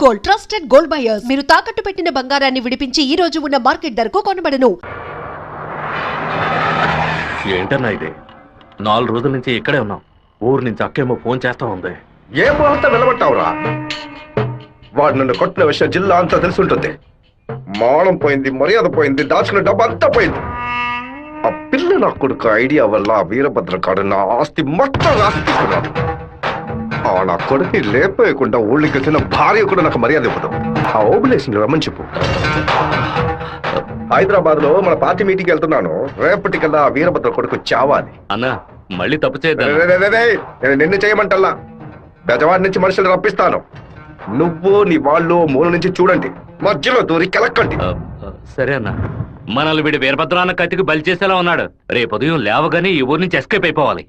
Gold, trusted gold buyers. మీరు తాకట్టు పెట్టిన బంగారాన్ని విడిపించి ఈ రోజు ఉన్న మార్కెట్ ధరకు కొనబడను. ఏంటన్నా ఇది? 4 రోజుల నుంచి ఇక్కడే ఉన్నాం. ఊరు నుంచి అక్కేమో ఫోన్ చేస్తా ఉంది. ఏ ముహూర్తం నిలబట్టావురా? వాడు నన్ను కొట్టిన విషయం జిల్లా అంతా తెలుసుంటుంది. మానం పోయింది, మర్యాద పోయింది, దాచుకున్న డబ్బు అంతా పోయింది. ఆ పిల్ల నా కొడుకు ఐడియా వల్ల వీరభద్ర కాడు నా ఆస్తి మొత్తం రాసిస్తున్నాడు. ఆ నా కొడుకుని లేపేయకుండా ఊళ్ళకి వచ్చిన భార్య కూడా నాకు మర్యాద ఇవ్వదు. ఆ ఓబులేషన్ రమ్మని చెప్పు. హైదరాబాద్ లో మన పార్టీ మీటింగ్ వెళ్తున్నాను. రేపటికల్లా ఆ వీరభద్ర కొడుకు చావాలి. అన్నా మళ్ళీ తప్పు చేద్దాం. నేను నిన్ను చేయమంటల్లా. బెజవాడి నుంచి మనుషులు రప్పిస్తాను. నువ్వు నీ వాళ్ళు మూల నుంచి చూడండి, మధ్యలో దూరి కెలక్కండి. సరే అన్న. మనల్ని వీడి వీరభద్రాన్న కత్తికి బలి చేసేలా ఉన్నాడు. రేపు ఉదయం లేవగానే ఈ ఊరు నుంచి ఎస్కేప్ అయిపోవాలి.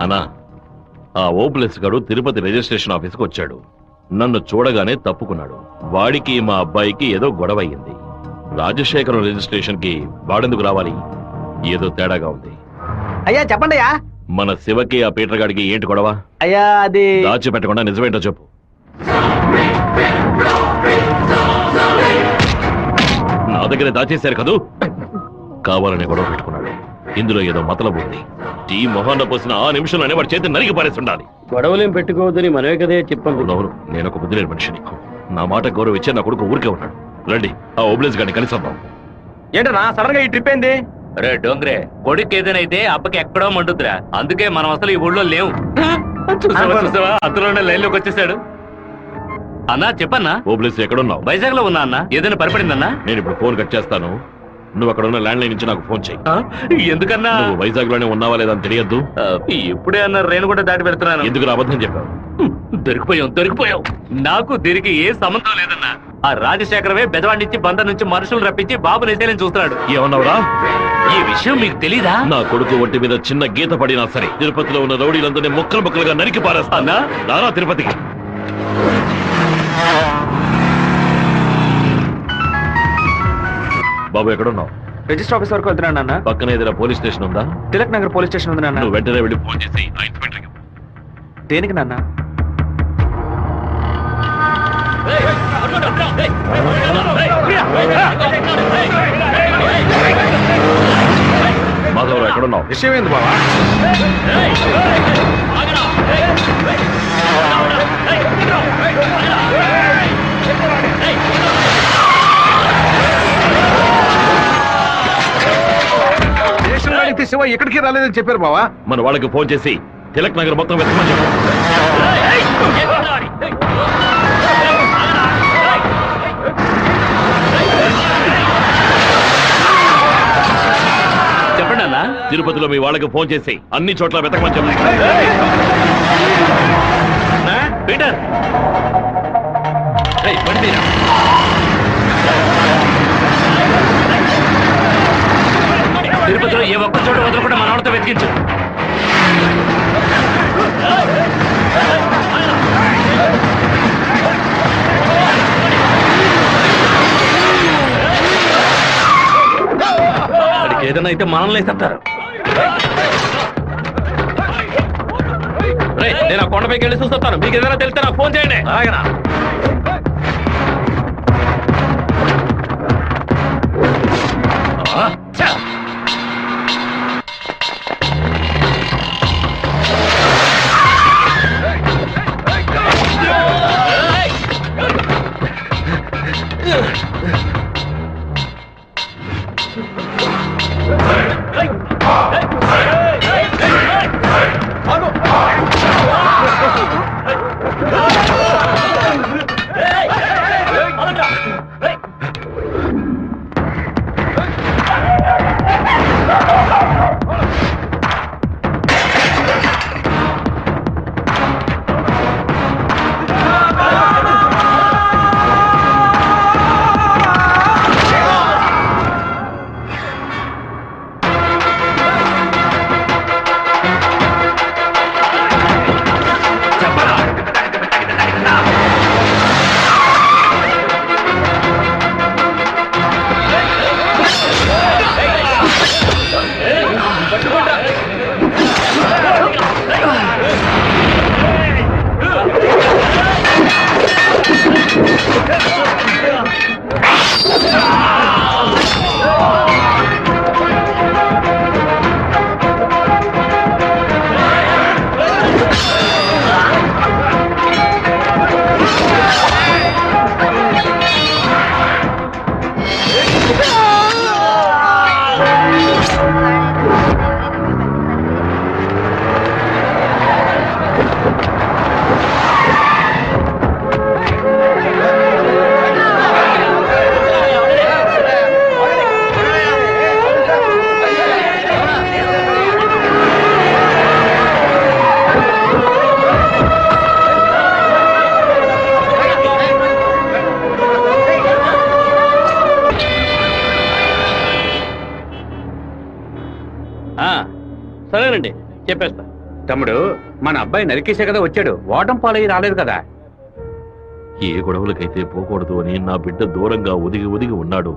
అన్నా, ఆ ఓపులెస్ గడు తిరుపతి రిజిస్ట్రేషన్ ఆఫీస్కి వచ్చాడు. నన్ను చూడగానే తప్పుకున్నాడు. వాడికి మా అబ్బాయికి ఏదో గొడవ అయ్యింది. రాజశేఖరం రిజిస్ట్రేషన్ కి వాడెందుకు రావాలి? ఏదో తేడాగా ఉంది. అయ్యా చెప్పండి అయ్యా. మన శివకి ఆ పీటర్ గాడికి ఏంటి గొడవ? అయ్యా అది దాచిపెట్టకుండా నిజమేంటో చెప్పు. నా దగ్గర దాచేశారు కదూ. కావాలనే గొడవ పెట్టుకున్నాడు. ఇందులో ఏదో మతలబు ఉంది. టీ మొహాన్న పోసిన ఆ నిమిషంలోనే వాడి చేతి నరికి పారేస్తుండాలి. గొడవలేం పెట్టుకోవద్దని మనమే కదే చెప్పండి. అవునవును, నేను ఒక బుద్ధి లేని మనిషిని. నా మాట గౌరవ ఇచ్చే నా కొడుకు ఊరికే ఉన్నాడు. రండి, ఆ ఓబ్లేస్ గారిని కలిసొద్దాం. ఏంటన్నా సడన్ గా ఈ ట్రిప్ ఏంది? రే డోంగ్రే, కొడుకు ఏదైతే అప్పకి ఎక్కడో మండుద్రా. అందుకే మనం అసలు ఈ ఊళ్ళో లేవు. చూసావా అతలోనే లైన్ లోకి వచ్చేసాడు. అన్నా చెప్పన్నా. ఓబ్లేస్ ఎక్కడున్నావు? వైజాగ్ లో ఉన్నా అన్న. ఏదైనా పరిపడిందన్నా? నేను ఇప్పుడు ఫోన్ కట్ చేస్తాను. నువ్వు అక్కడ ఉన్న ల్యాండ్ లైన్ నుంచి నాకు ఫోన్ చేయి. ఎందుకన్నా? నువ్వు వైజాగ్ లోనే ఉన్నావా లేదా అని తెలియద్దు. ఇప్పుడే అన్న రేణు కూడా దాటి పెడుతున్నాను. ఎందుకు అబద్ధం చెప్పావు? దొరికిపోయావు. నాకు దీనికి ఏ సంబంధం లేదన్నా. ఆ రాజశేఖరమే బెదవాడి నుంచి బందర్ నుంచి మనుషులు రప్పించి బాబు నిజాలని చూస్తున్నాడు. ఏమన్నావురా? ఈ విషయం మీకు తెలీదా? నా కొడుకు ఒంటి మీద చిన్న గీత పడినా సరే తిరుపతిలో ఉన్న రౌడీలందరినీ ముక్కలు ముక్కలుగా నరికి పారేస్తానా? రారా తిరుపతికి. బాబు ఎక్కడున్నావు? రిజిస్టర్ ఆఫీస్ వరకు వెళ్తున్నాను నాన్న. పక్కన ఏదైనా పోలీస్ స్టేషన్ ఉందా? తిలక్ నగర్ పోలీస్ స్టేషన్ ఉంది నాన్న. నువ్వు వెంటనే వెళ్ళి ఫోన్ చేసి ఆ ఇన్స్పెక్టర్కి. దేనికి నాన్న? మాధవరావు ఎక్కడున్నావు? విషయం ఏంది బావా? శివ ఎక్కడికి రాలేదని చెప్పారు బావా. మన వాళ్ళకి ఫోన్ చేసి తిలక్ నగర్ మొత్తం వెతకమని చెప్పు. చెప్పండి అన్న. తిరుపతిలో మీ వాళ్ళకి ఫోన్ చేసి అన్ని చోట్ల వెతకమని చెప్పు. పీటర్ తిరుపతిలో ఏ ఒక్క చోట వదలకుండా మన వాళ్ళతో వెతికించు. వాడికి ఏదైనా అయితే మనల్ని వేసేస్తారు. నేను ఆ కొండపైకి వెళ్ళి చూస్తాను. మీకు ఏదైనా తెలిస్తే నాకు ఫోన్ చేయండి. అలాగేనా? సరేనండి, చెప్పేస్తా. తమ్ముడు, మన అబ్బాయి నరికేసే కదా వచ్చాడు, ఓటం పాలయ్యి రాలేదు కదా. ఏ గొడవలకైతే పోకూడదు అని నా బిడ్డ దూరంగా ఒదిగి ఉన్నాడు,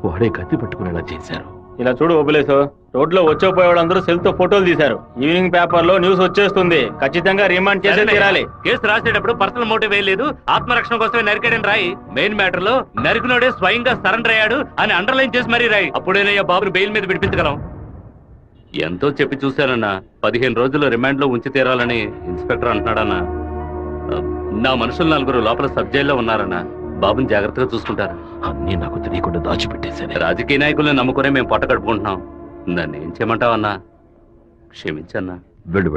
వాడే కత్తి పట్టుకునేలా చేశారు. ఇలా చూడు ఓబులేసు, రోడ్లో వచ్చేపోయేవాళ్ళందరూ సెల్ తో ఫోటోలు తీశారు. ఈవినింగ్ పేపర్ లో న్యూస్ వచ్చేస్తుంది. ఖచ్చితంగా రిమాండ్ చేసే తీరాలి. కేసు రాసేటప్పుడు పర్సనల్ మోటివ్ వేయలేదు, ఆత్మరక్షణ కోసమే నరికాడని రాయి. మెయిన్ మ్యాటర్ లో నరికినోడే స్వయంగా సరెండర్ అయ్యాడు అని అండర్లైన్ చేసి మరీ రాయి. అప్పుడేనయ్యా బాబుని బెయిల్ మీద విడిపించగలం. ఎంతో చెప్పి చూశానన్నా, 15 రోజులు రిమాండ్ లో ఉంచి తీరాలని ఇన్స్పెక్టర్ అంటున్నాడన్నా. నా మనుషులు 4 లోపల సబ్ జైల్లో ఉన్నారన్నా. బాబుని జాగ్రత్తగా చూసుకుంటారు. అన్నీ నాకు తెలియకుండా దాచిపెట్టేశాను. రాజకీయ నాయకులను నమ్ముకునే మేము పొట్ట కడుపుకుంటున్నాం. నన్ను ఏం చేయమంటావన్నా? క్షమించన్నా. వెళ్ళు.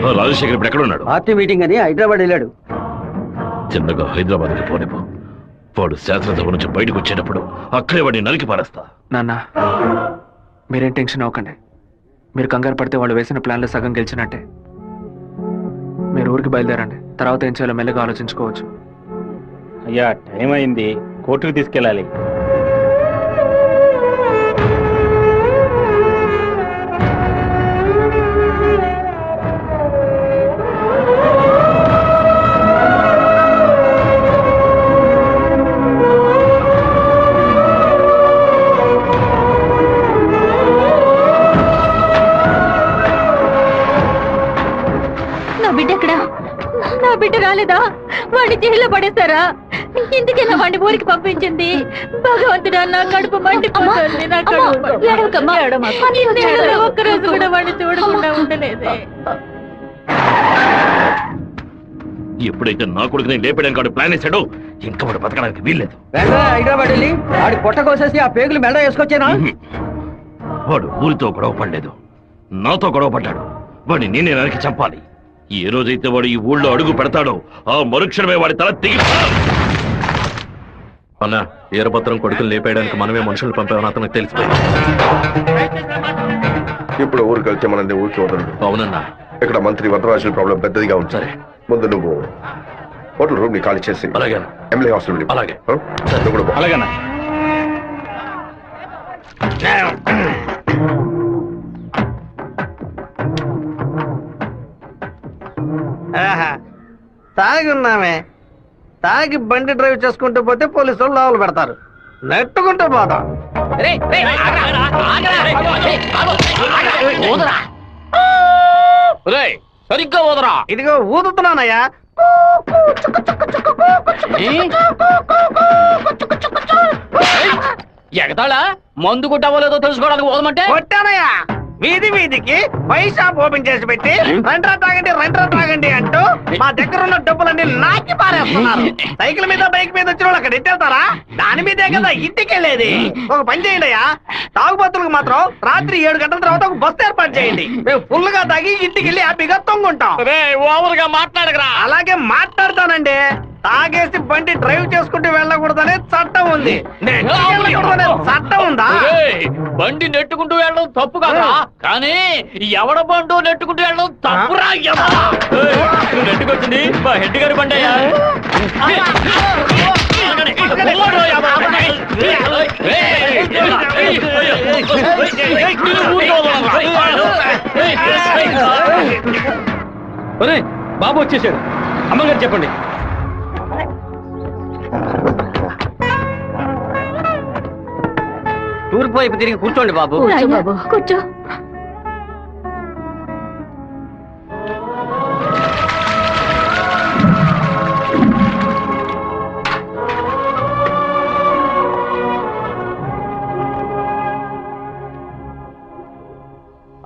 ఆ రాజశేఖర్ ఇప్పుడు ఎక్కడ ఉన్నాడు? పార్టీ మీటింగ్ అని హైదరాబాద్ వెళ్ళాడు. చిన్నగా హైదరాబాద్కి పోనిపో. వాడు శాసనసభ నుంచి బయటకు వచ్చేటప్పుడు అక్కడే వాడిని నరికి పారేస్తా. నాన్న, మీరేం టెన్షన్ అవ్వకండి. మీరు కంగారు పడితే వాళ్ళు వేసిన ప్లాన్లో సగం గెలిచినట్టే. మీరు ఊరికి బయలుదేరండి, తర్వాత ఏం చేయాలో మెల్లగా ఆలోచించుకోవచ్చు. అయ్యా, టైం అయింది, కోర్టుకు తీసుకెళ్ళాలి. నా బిడ్డ ఎక్కడా? నా బిడ్డ రాలేదా? వాడిని జైల్లో పడేస్తారా? ఇందుకెలా వాడిని ఊరికి పంపించింది? భగవంతుడా, నా కడుపు మండిపోతుంది. నా ఒక్కరోజు కూడా వాడిని చూడకుండా ఉండలేదే. ఎప్పుడైతే నా కొడుకు నేను లేపడానికి వాడు ప్లాన్ వేశాడో ఇంకా వాడు బతకడానికి వీల్లేదు. వెంటనే హైదరాబాద్ వెళ్ళి వాడి పొట్ట కోసేసి ఆ పేగులు మెడ వేసుకొచ్చానా? వాడు ఊరితో గొడవ పడలేదు, నాతో గొడవ పడ్డాడు. వాడిని నేనే నరికి చంపాలి. ఏ రోజైతే వాడు ఈ ఊళ్ళో అడుగు పెడతాడో ఆ మరుక్షణమే వాడి తల తెగి. అన్నా, ఈరపత్రం కొడుకులు లేపేయడానికి మనమే మనుషులు పంపామని అతనికి తెలిసిపోయింది. ఇప్పుడు ఊరికి వెళ్తే మనల్ని ఊరికి వదలడు. అవునన్నా. ఇక్కడ మంత్రి వరదరాజుల ప్రాబ్లం పెద్దదిగా ఉంది. సరే, ముందు నువ్వు హోటల్ రూమ్ ని ఖాళీ చేసి అలాగే ఎమ్మెల్యే హాస్టల్. అలాగే. నువ్వు కూడా పో. అలాగేనా? తాగున్నామే, తాగి బండి డ్రైవ్ చేసుకుంటూ పోతే పోలీసు వాళ్ళు లోపల పెడతారు. నెట్టుకుంటూ పోతాం. సరిగ్గా ఊదరా. ఇదిగో ఊదుతున్నానయ్యా. ఎగతాళా? మందు కొట్టవలేదో తెలుసుకోవడానికి ఊదమంటే కొట్టానయ్యా. వీధి వీధికి పైసా ఓపెన్ చేసి పెట్టి రెండ్రా తాగండి అంటూ మా దగ్గర ఉన్న డబ్బులన్నీ నాకి పారేస్తున్నారు. సైకిల్ మీద బైక్ మీద వచ్చిన వాళ్ళు అక్కడ ఎట్టేస్తారా? దాని మీదే కదా ఇంటికి వెళ్ళేది. ఒక పని చేయండి అయ్యా, తాగుబోతులకు మాత్రం రాత్రి 7 గంటల తర్వాత ఒక బస్సు ఏర్పాటు చేయండి. మేము ఫుల్ గా తాగి ఇంటికి వెళ్ళి హ్యాపీగా తొంగుంటాం. ఓవర్గా మాట్లాడగరా. అలాగే మాట్లాడతానండి. తాగేసి బండి డ్రైవ్ చేసుకుంటూ వెళ్ళకూడదనే చట్టం ఉంది. వెళ్ళకూడదనే చట్టం ఉందా? బండి నెట్టుకుంటూ వెళ్ళడం తప్పు కదా, కానీ ఎవడ బండు నెట్టుకుంటూ వెళ్ళడం తప్పురా. నెట్టుకొచ్చింది మా హెడ్ గారి బండి అయ్యా. బాబు వచ్చేసాడు. అమ్మగారు చెప్పండి. తూర్పు వైపు తిరిగి కూర్చోండి బాబు. బాబు కూర్చో.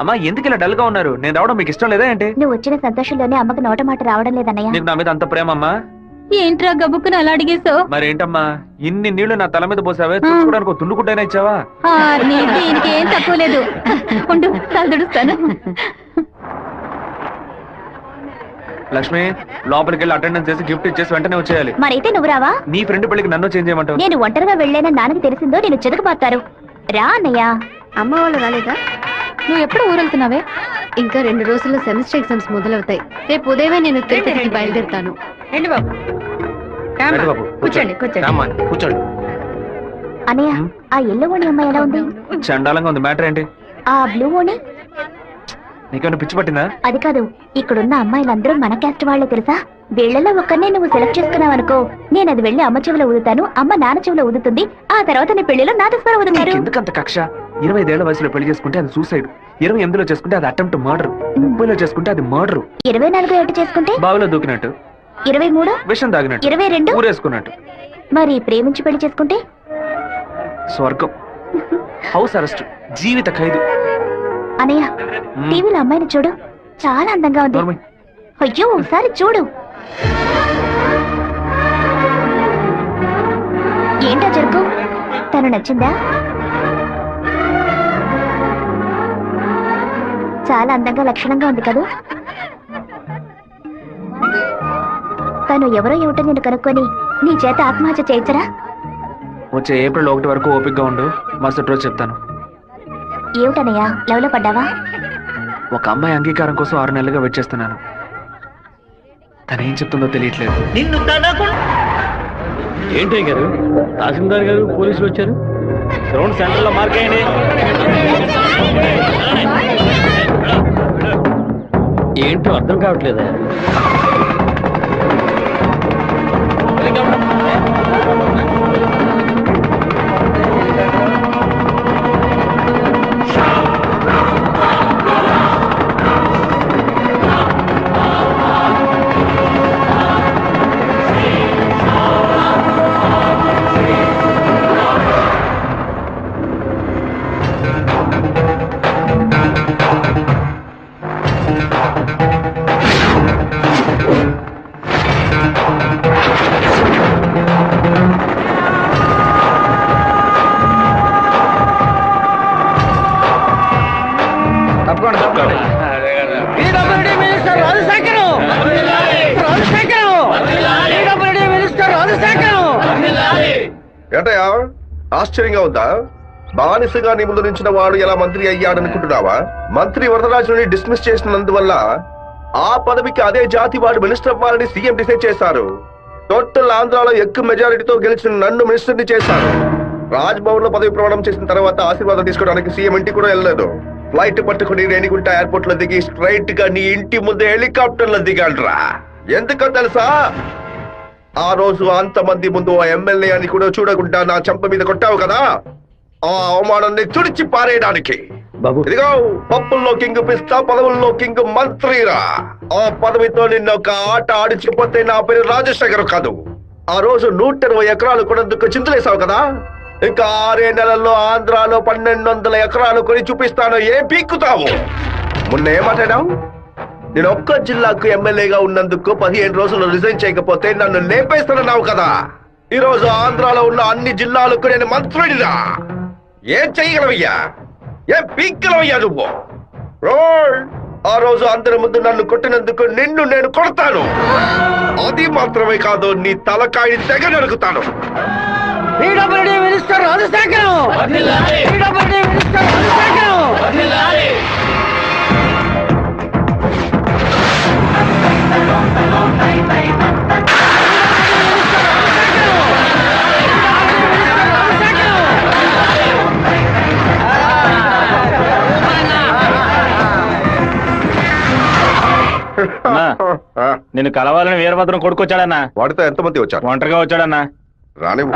అమ్మా, ఎందుకు ఇలా డల్ గా ఉన్నారు? నేను రావడం మీకు ఇష్టం లేదా ఏంటి? నువ్వు వచ్చిన సంతోషంలోనే అమ్మకి నోట మాట రావడం లేదన్నయ్య. నీకు నా మీద అంత ప్రేమ అమ్మా? ఏంట్రా గబుక్కుని అలా అడిగేసావు? మరేంటమ్మా, ఇన్ని నీళ్లు నా తల మీద పోసావే, చూసుకోవడానికి తుండుకుంటైనా ఇచ్చావా? ఇంకేం తక్కువ లేదు. ఉండు, తలదుడుస్తాను. లక్ష్మి, లోపలికి వెళ్ళి అటెండెన్స్ చేసి గిఫ్ట్ ఇచ్చేసి వెంటనే వచ్చేయాలి. మరైతే నువ్వు రావా? నీ ఫ్రెండ్ పెళ్లికి నన్ను చేంజ్ చేయమంటావు? నేను ఒంటరిగా వెళ్ళానని నాన్నకి తెలిసిందో నేను చెదకబాతారు. రా అన్నయ్య. అమ్మ వాళ్ళు రాలేదా? నువ్వు ఎప్పుడు ఊరెళ్తున్నావే? ఇంకా 2 రోజుల్లో సెమిస్టర్ ఎగ్జామ్స్ మొదలవుతాయి. రేపు ఉదయమే నేను తిరుపతికి బయలుదేరుతాను. రండి బాబు. కూర్చోండి. కూర్చోండి. అన్నయ్య, ఆ ఎల్లో ఓణి అమ్మాయి ఎలా ఉంది? చండాలంగా ఉంది. మ్యాటర్ ఏంటి? ఆ బ్లూ ఓణి నీకేమైనా పిచ్చి పట్టిందా? అది కాదు, ఇక్కడున్న అమ్మాయిలందరూ మన క్యాస్ట్ వాళ్ళే తెలుసా? వీళ్ళలో ఒక్కరినే నువ్వు సెలెక్ట్ చేసుకున్నావు అనుకో, నేను అది వెళ్ళి అమ్మ చెవిలో ఊదుతాను, అమ్మ నాన్న చెవిలో ఊదుతుంది, ఆ తర్వాత నీ పెళ్లిలో నా దస్వర ఊదుతారు. ఎందుకంత కక్ష? 25 ఏళ్ల వయసులో పెళ్లి చేసుకుంటే అది సూసైడ్, 28లో చేసుకుంటే అది అటెంప్ట్ మర్డర్, 30లో చేసుకుంటే అది మర్డర్, 24 ఏట చేసుకుంటే బావిలో దూకినట్టు, 23 విషం తాగినట్టు, 22 ఊరేసుకున్నట్టు. మరి ప్రేమించి పెళ్లి చేసుకుంటే స్వర్గం, హౌస్ అరెస్ట్, జీవిత ఖైదు. అనయ్య, టీవీలో అమ్మాయిని చూడు, చాలా అందంగా ఉంది. నోర్మై. అయ్యో ఒకసారి చూడు. ఏంటా జరుగు? తను నచ్చిందా? చాలా అందంగా లక్షణంగా ఉంది కదూ. తను ఎవరో ఏమిటో నేను కనుక్కొని నీ చేత ఆత్మహత్య చేయించరా? వచ్చే ఏప్రిల్ 1 వరకు ఓపికగా ఉండు, మరుసటి రోజు చెప్తాను. ఏమిటనయ్యా, లవ్ లో పడ్డావా? ఒక అమ్మాయి అంగీకారం కోసం 6 నెలలుగా వెయిట్ చేస్తున్నాను. తనేం చెప్తుందో తెలియట్లేదు. ఏంటి గారు, తహసీల్దార్ గారు పోలీసులు వచ్చారు. గ్రౌండ్ సెంటర్ లో మార్క్ అయ్యండి. ఏంటో అర్థం కావట్లేదా? ఏంటయ్యా ఆశ్చర్యంగా ఉందా? బానిసగా నీ ముందు నుంచిన వాడు ఎలా మంత్రి అయ్యాడనుకుంటున్నావా? మంత్రి వరదరాజుని డిస్మిస్ చేసినందువల్ల ఆ పదవికి అదే జాతి వాడు మినిస్టర్ అవ్వాలని సీఎం డిసైడ్ చేశారు. టోటల్ ఆంధ్రాలో ఎక్కువ మెజారిటీతో గెలిచిన నన్ను మినిస్టర్ని చేశారు. రాజ్ భవన్ లో పదవి ప్రమాణం చేసిన తర్వాత ఆశీర్వాదం తీసుకోవడానికి సీఎం ఇంటికి కూడా వెళ్ళలేదు. ఫ్లైట్ పట్టుకుని రేణిగుంట ఎయిర్పోర్ట్ లో దిగి స్ట్రైట్ గా నీ ఇంటి ముందే హెలికాప్టర్ లో దిగాడ్రా. ఎందుకో తెలుసా? ఆ రోజు అంతమంది ముందు ఆ ఎమ్మెల్యే అని కూడా చూడకుండా నా చెంప మీద కొట్టావు కదా, ఆ అవమానాన్ని తుడిచి పారేయడానికి. బాబు, ఇదిగో పప్పుల్లో కింగ్ పిస్తా, పదవుల్లో కింగ్ మంత్రిరా. ఆ పదవితో నిన్న ఒక ఆట ఆడిచిపోతే నా పేరు రాజశేఖర్ కాదు. ఆ రోజు 120 ఎకరాలు కొనేందుకు చింతలేసావు కదా, ఇంకా 6 నెలల్లో ఆంధ్రాలో 1200 ఎకరాలు కొని చూపిస్తాను. ఏం పీక్కుతావు? మొన్న ఏమాటాడావు? నేను ఒక్క జిల్లాకు ఎమ్మెల్యేగా ఉన్నందుకు 15 రోజులు రిజైన్ చేయకపోతే నన్ను లేపేస్తానన్నావు కదా. ఈ రోజు ఆంధ్రాలో ఉన్న అన్ని జిల్లాలకు నేను మంత్రుడిరా. ఏం చెయ్యగలవయ్యా? ఏం పీక్కలవయ్యా నువ్వు? ఆ రోజు అందరి ముందు నన్ను కొట్టినందుకు నిన్ను నేను కొడతాను. అది మాత్రమే కాదు, నీ తలకాయ తెగ నరుకుతాను. మినిస్టర్ రాజశేఖరం. నిన్ను కలవాలని వీరభద్రం కొడుకొచ్చాడన్నా. వాడితో ఎంతమంది వచ్చారు? ఒంటరిగా వచ్చాడన్నా. రానివ్వు.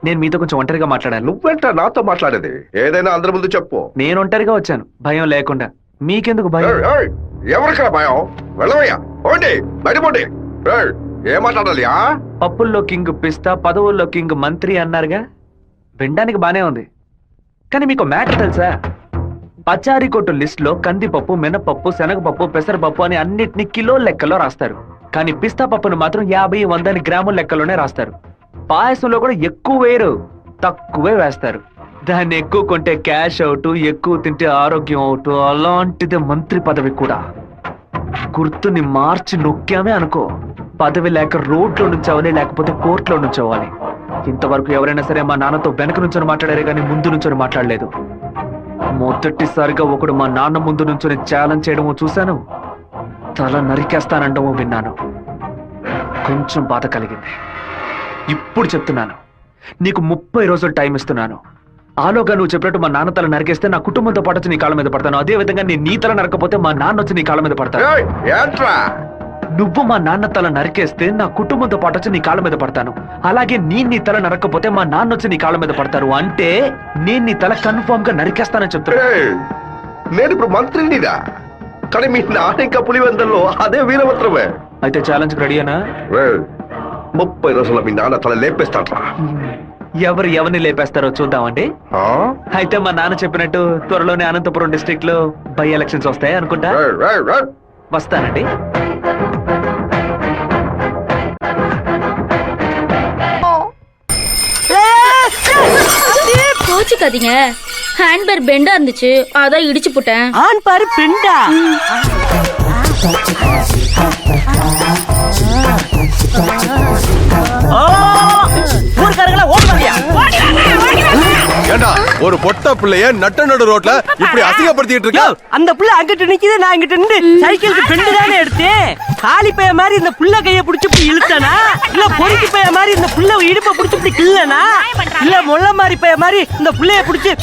నేను మీతో కొంచెం ఒంటరిగా మాట్లాడాను. నువ్వేంటా నాతో మాట్లాడేది? ఏదైనా అందరి ముందు చెప్పు. నేను ఒంటరిగా వచ్చాను, భయం లేకుండా. మీకెందుకు భయం? ఎవరికైనా భయం? వెళ్ళవయ్యా, పోండి, బయటపోండి. ఏం మాట్లాడాలి? పప్పుల్లో కింగ్ పిస్తా, పదవుల్లో కింగ్ మంత్రి అన్నారుగా, వినడానికి బానే ఉంది. కానీ మీకు మ్యాటర్ తెలుసా? పచారీ కొట్టు లిస్ట్ లో కందిపప్పు, మినపప్పు, శనగపప్పు, పెసరపప్పు అని అన్నిటినీ కిలో లెక్కలో రాస్తారు. కానీ పిస్తా పప్పును మాత్రం 50, 100 గ్రాముల లెక్కలోనే రాస్తారు. పాయసంలో కూడా ఎక్కువ వేయరు, తక్కువే వేస్తారు. దాన్ని ఎక్కువ కొంటే క్యాష్ అవుట్, ఎక్కువ తింటే ఆరోగ్యం అవుట్. అలాంటిదే మంత్రి పదవి కూడా. గుర్తుని మార్చి నొక్కామే అనుకో, పదవి లేక రోడ్లో నుంచోవాలి, లేకపోతే కోర్టులో నుంచోవాలి. ఇంతవరకు ఎవరైనా సరే మా నాన్నతో వెనక నుంచొని మాట్లాడారే కానీ ముందు నుంచొని మాట్లాడలేదు. మొదటిసారిగా ఒకడు మా నాన్న ముందు నుంచొని ఛాలెంజ్ చేయడమో చూశాను, తల నరికేస్తానండమో విన్నాను. కొంచెం బాధ కలిగింది. ఇప్పుడు చెప్తున్నాను, నీకు 30 రోజులు టైం ఇస్తున్నాను. ఆలోగా నువ్వు చెప్పినట్టు మా నాన్న తల నరికేస్తే నా కుటుంబంతో పాటు వచ్చి నీ కాళ్ళ మీద పడతాను. అదే విధంగా నేను నీ తల నరకపోతే మా నాన్న వచ్చి నీ కాళ్ళ మీద పడతాను. ఏయ్, ఏంట్రా నువ్వు మా నాన్న తల నరికేస్తే నా కుటుంబంతో పాటు వచ్చి నీ కాళ్ళ మీద పడతాను. అలాగే నీ తల నరకపోతే మా నాన్న వచ్చి నీ కాళ్ళ మీద పడతారు. అంటే నేను నీ తల కన్ఫర్మ్ గా నరికేస్తానని చెప్తున్నా. ఏయ్, నేను ఇప్పుడు మంత్రినిరా, కానీ మీ నాన్న ఇంకా పులివెందల్లో అదే వీరభద్రమే. అయితే ఛాలెంజ్ రెడీనా? 30 రోజుల్లో మీ నాన్న తల లేపేస్తాడ్రా. ఎవరిని లేపేస్తారో చూద్దామండి. ఆ? అయితే మా నాన్న చెప్పినట్టు త్వరలోనే అనంతపురం డిస్ట్రిక్ట్ లో బై ఎలక్షన్స్ వస్తాయి అనుకుంటా. వస్తానండి. கோச்சுக்காதீங்க. ஹேண்ட்பேர் பெண்டா இருந்துச்சு, அதான் இடிச்சு போட்டேன். ஆண் பாரு பெண்டா. ஊர்க்காரங்களா ஓடுவாங்க. ஏண்டா ஒரு பொட்ட பிள்ளைய நட்ட நடு ரோட்ல இப்படி அசிங்கப்படுத்திட்டு இருக்க? அந்த புள்ள அங்கிட்டு நிக்குது, நான் இங்கிட்டு நின்று சைக்கிளுக்கு பெண்டு தானே எடுத்தேன். காலி பைய மாதிரி இந்த புள்ள கைய புடிச்சு இப்படி இழுத்தனா, இல்ல பொறுக்கி பைய மாதிரி இந்த புள்ள இடுப்ப புடிச்சு இப்படி கிள்ளனா, இல்ல முள்ள மாதிரி பைய மாதிரி இந்த புள்ளைய புடிச்சு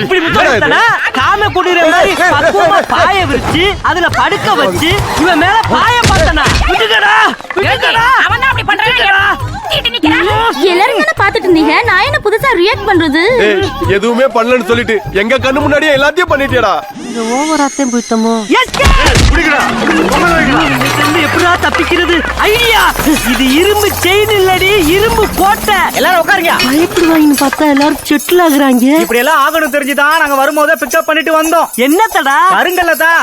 இப்படி முத்தனா, காம குடிற மாதிரி பக்குவமா பாய விரிச்சு அதுல படுக்க வச்சு இவன் மேல பாய பார்த்தனா. விட்டுடா விட்டுடா, அவன் அப்படி பண்றானே. எல்லாரும் என்ன பாத்துட்டு இருந்தீங்க, நான் என்ன புதுசா ரியாக்ட் பண்றது? எதுவுமே பண்ணலன்னு சொல்லிட்டு எங்க கண்ணு முன்னாடியே எல்லாத்தையும் பண்ணிட்டியடா. இந்த ஓவராத்தையும் போய்த்தமோ. எப்படா தப்பிக்கிறது? ஐடியா, இது இரும்பு செயின் இல்லடி, இரும்பு கோட்டை. எல்லாரும் உட்காருங்க. பயப்படுவாங்கன்னு பார்த்தா எல்லாரும் செட்டில் ஆகுறாங்க. இப்படி எல்லாம் ஆகணும் தெரிஞ்சுதான் நாங்க வரும்போதே பிக்கப் பண்ணிட்டு வந்தோம். என்னத்தடா? கருங்கல்லதா